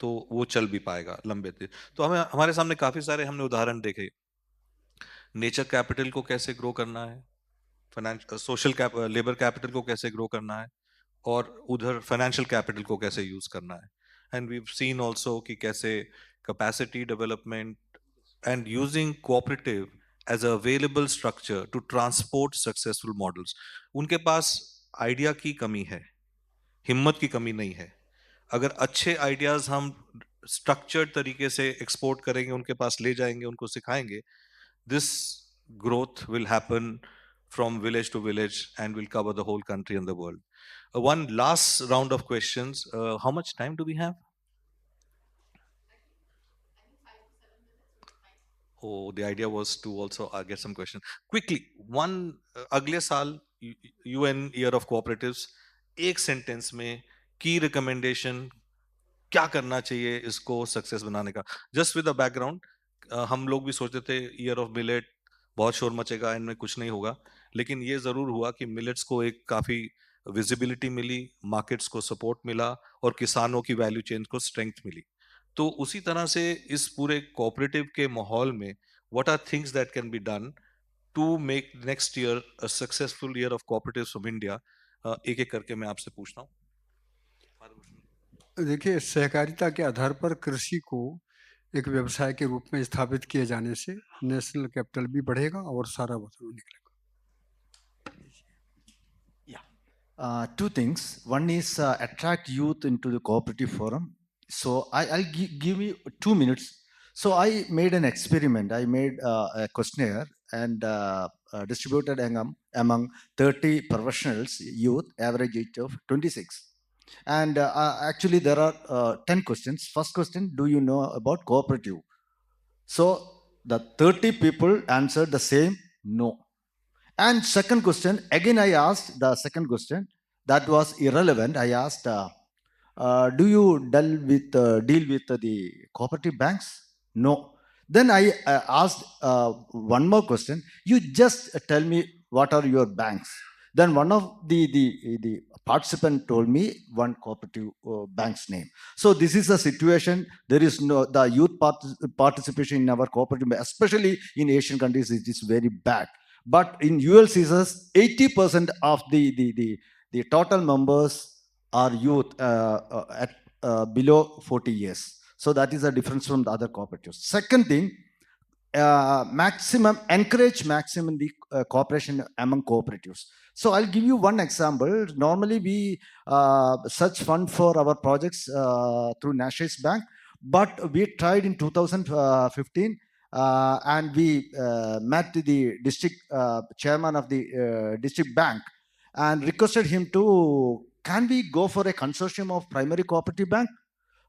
तो वो चल भी पाएगा लंबे दिन। तो हमें हमारे सामने काफी सारे हमने उदाहरण देखे, नेचर कैपिटल को कैसे ग्रो करना है, फाइनेंशियल सोशल लेबर कैपिटल को कैसे ग्रो करना है, और उधर फाइनेंशियल कैपिटल को कैसे यूज करना है। एंड वी सीन ऑल्सो कि कैसे capacity development and using cooperative as a available structure to transport successful models. उनके पास आइडिया की कमी है, हिम्मत की कमी नहीं है। अगर अच्छे आइडियाज हम स्ट्रक्चर्ड तरीके से एक्सपोर्ट करेंगे, उनके पास ले जाएंगे, उनको सिखाएंगे, this growth will happen from village to village and will cover the whole country and the world. One last round of questions. How much time do we have? Oh, the idea was to also get some questions quickly. One, अगले साल UN Year of Cooperatives, एक sentence में की recommendation क्या करना चाहिए इसको success बनाने का। जस्ट विद अ बैकग्राउंड, हम लोग भी सोचते थे ईयर ऑफ मिलेट बहुत शोर मचेगा, इनमें कुछ नहीं होगा, लेकिन ये जरूर हुआ कि मिलेट्स को एक काफी विजिबिलिटी मिली, मार्केट्स को सपोर्ट मिला और किसानों की वैल्यू चेन को स्ट्रेंथ मिली। तो उसी तरह से इस पूरे कोऑपरेटिव के माहौल में what are things that can be done to make next year a successful year of cooperatives from India? एक एक करके मैं आपसे पूछता हूँ। देखिए, सहकारिता के आधार पर कृषि को एक व्यवसाय के रूप में स्थापित किए जाने से नेशनल कैपिटल भी बढ़ेगा और सारा वसूल निकलेगा। Two things. One is attract youth into the cooperative forum. So I'll give you 2 minutes. So I made an experiment. I made a questionnaire and distributed among 30 professionals, youth, average age of 26. And actually there are 10 questions. First question, do you know about cooperative? So the 30 people answered the same, no. And second question, again I asked the second question, that was irrelevant. I asked, do you deal with the cooperative banks? No. Then I asked one more question. You just tell me what are your banks. Then one of the participant told me one cooperative bank's name. So this is the situation. There is no the youth participation in our cooperative, especially in Asian countries, it is very bad. But in ULCSS, 80% of the total members are youth at below 40 years. So that is a difference from the other cooperatives. Second thing, encourage maximum the cooperation among cooperatives. So I'll give you one example. Normally we search fund for our projects through Nationalist Bank, but we tried in 2015 and we met the district chairman of the district bank and requested him to, can we go for a consortium of primary cooperative bank?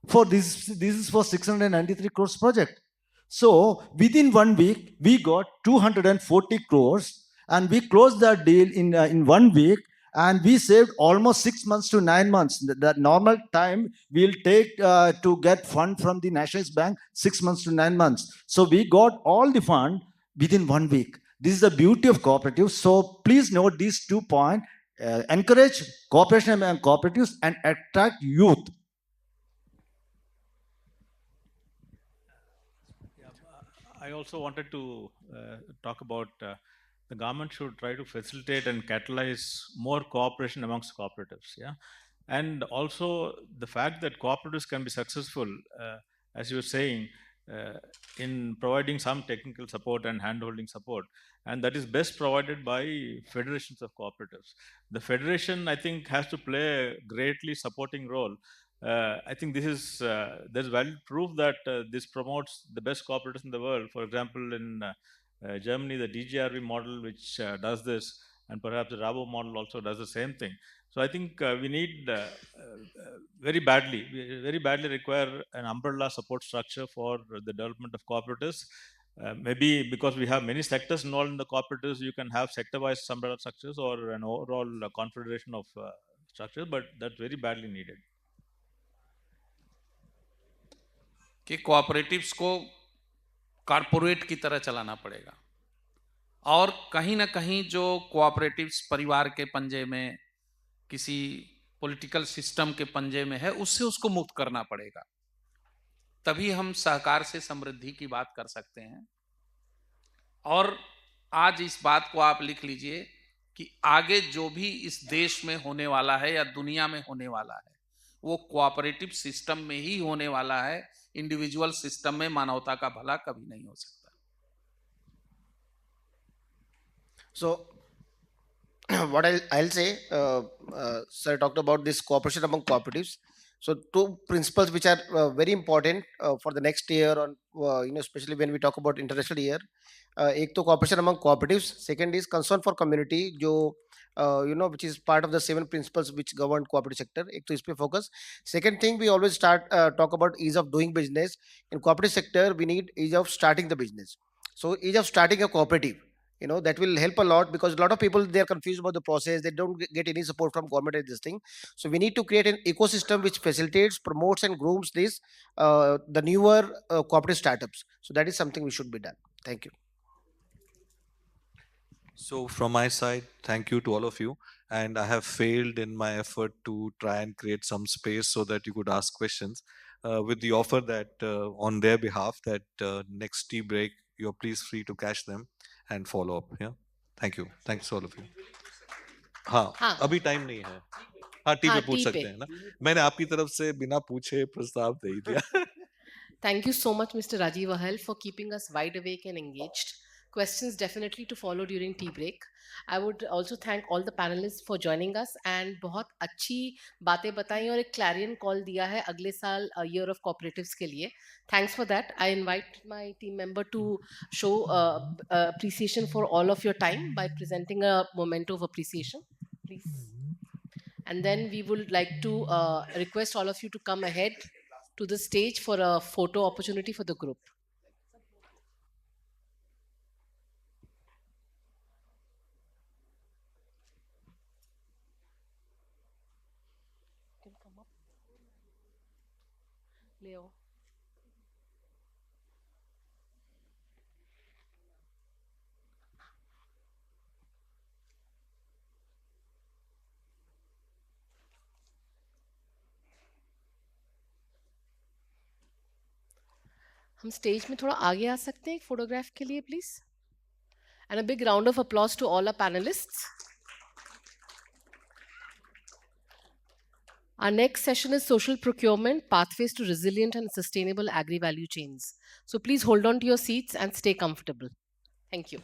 For this is for 693 crores project. So within 1 week, we got 240 crores and we closed that deal in 1 week. And we saved almost 6 months to 9 months. The normal time we'll take to get fund from the Nationalist Bank, 6 months to 9 months. So we got all the fund within 1 week. This is the beauty of cooperatives. So please note these 2 points. Encourage cooperation among cooperatives and attract youth. I also wanted to talk about the government should try to facilitate and catalyze more cooperation amongst cooperatives. Yeah, and also the fact that cooperatives can be successful, as you were saying, in providing some technical support and hand-holding support, and that is best provided by federations of cooperatives. The federation, I think, has to play a greatly supporting role I think this is there's valid proof that this promotes the best cooperatives in the world. For example, in Germany, the DGRV model, which does this, and perhaps the Rabo model also does the same thing. So I think we need very badly require an umbrella support structure for the development of cooperatives. Maybe because we have many sectors involved in the cooperatives, you can have sector-wise umbrella structures or an overall confederation of structures, but that's very badly needed. कि cooperatives को corporate की तरह चलाना पड़ेगा और कहीं ना कहीं जो कोऑपरेटिव्स परिवार के पंजे में, किसी पॉलिटिकल सिस्टम के पंजे में है, उससे उसको मुक्त करना पड़ेगा। तभी हम सहकार से समृद्धि की बात कर सकते हैं। और आज इस बात को आप लिख लीजिए कि आगे जो भी इस देश में होने वाला है या दुनिया में होने वाला है, वो कोऑपरेटिव सिस्टम में ही होने वाला है। इंडिविजुअल सिस्टम में मानवता का भला कभी नहीं हो सकता। So what I'll say, sir talked about this cooperation among cooperatives. So two principles which are very important for the next year, on especially when we talk about international year. एक तो cooperation among cooperatives, second is concern for community, जो which is part of the 7 principles which govern cooperative sector. एक तो इस पे focus. Second thing, we always talk about ease of doing business. In cooperative sector, we need ease of starting the business. So ease of starting a cooperative, that will help a lot, because a lot of people, they are confused about the process, they don't get any support from government at this thing. So we need to create an ecosystem which facilitates, promotes and grooms this the newer cooperative startups. So that is something we should be done. Thank you. So from my side, thank you to all of you. And I have failed in my effort to try and create some space so that you could ask questions, with the offer that on their behalf that next tea break, you're please free to catch them and follow up. Yeah. Thank you. Thanks all of you. हाँ, अभी time नहीं है। हाँ, T पे पूछ सकते हैं ना। मैंने आपकी तरफ से बिना पूछे प्रस्ताव दे दिया। Thank you so much, Mr. Rajiv Ahal, for keeping us wide awake and engaged. Questions definitely to follow during tea break. I would also thank all the panelists for joining us and बहुत अच्छी बातें बताई और एक clarion call दिया है अगले साल Year of Cooperatives के लिए. Thanks for that. I invite my team member to show appreciation for all of your time by presenting a memento of appreciation, please. And then we would like to request all of you to come ahead to the stage for a photo opportunity for the group. You can come up. Leo. हम stage में थोड़ा आगे आ सकते हैं एक photograph के लिए please and a big round of applause to all our panelists. Our next session is social procurement, pathways to resilient and sustainable agri-value chains. So please hold on to your seats and stay comfortable. Thank you.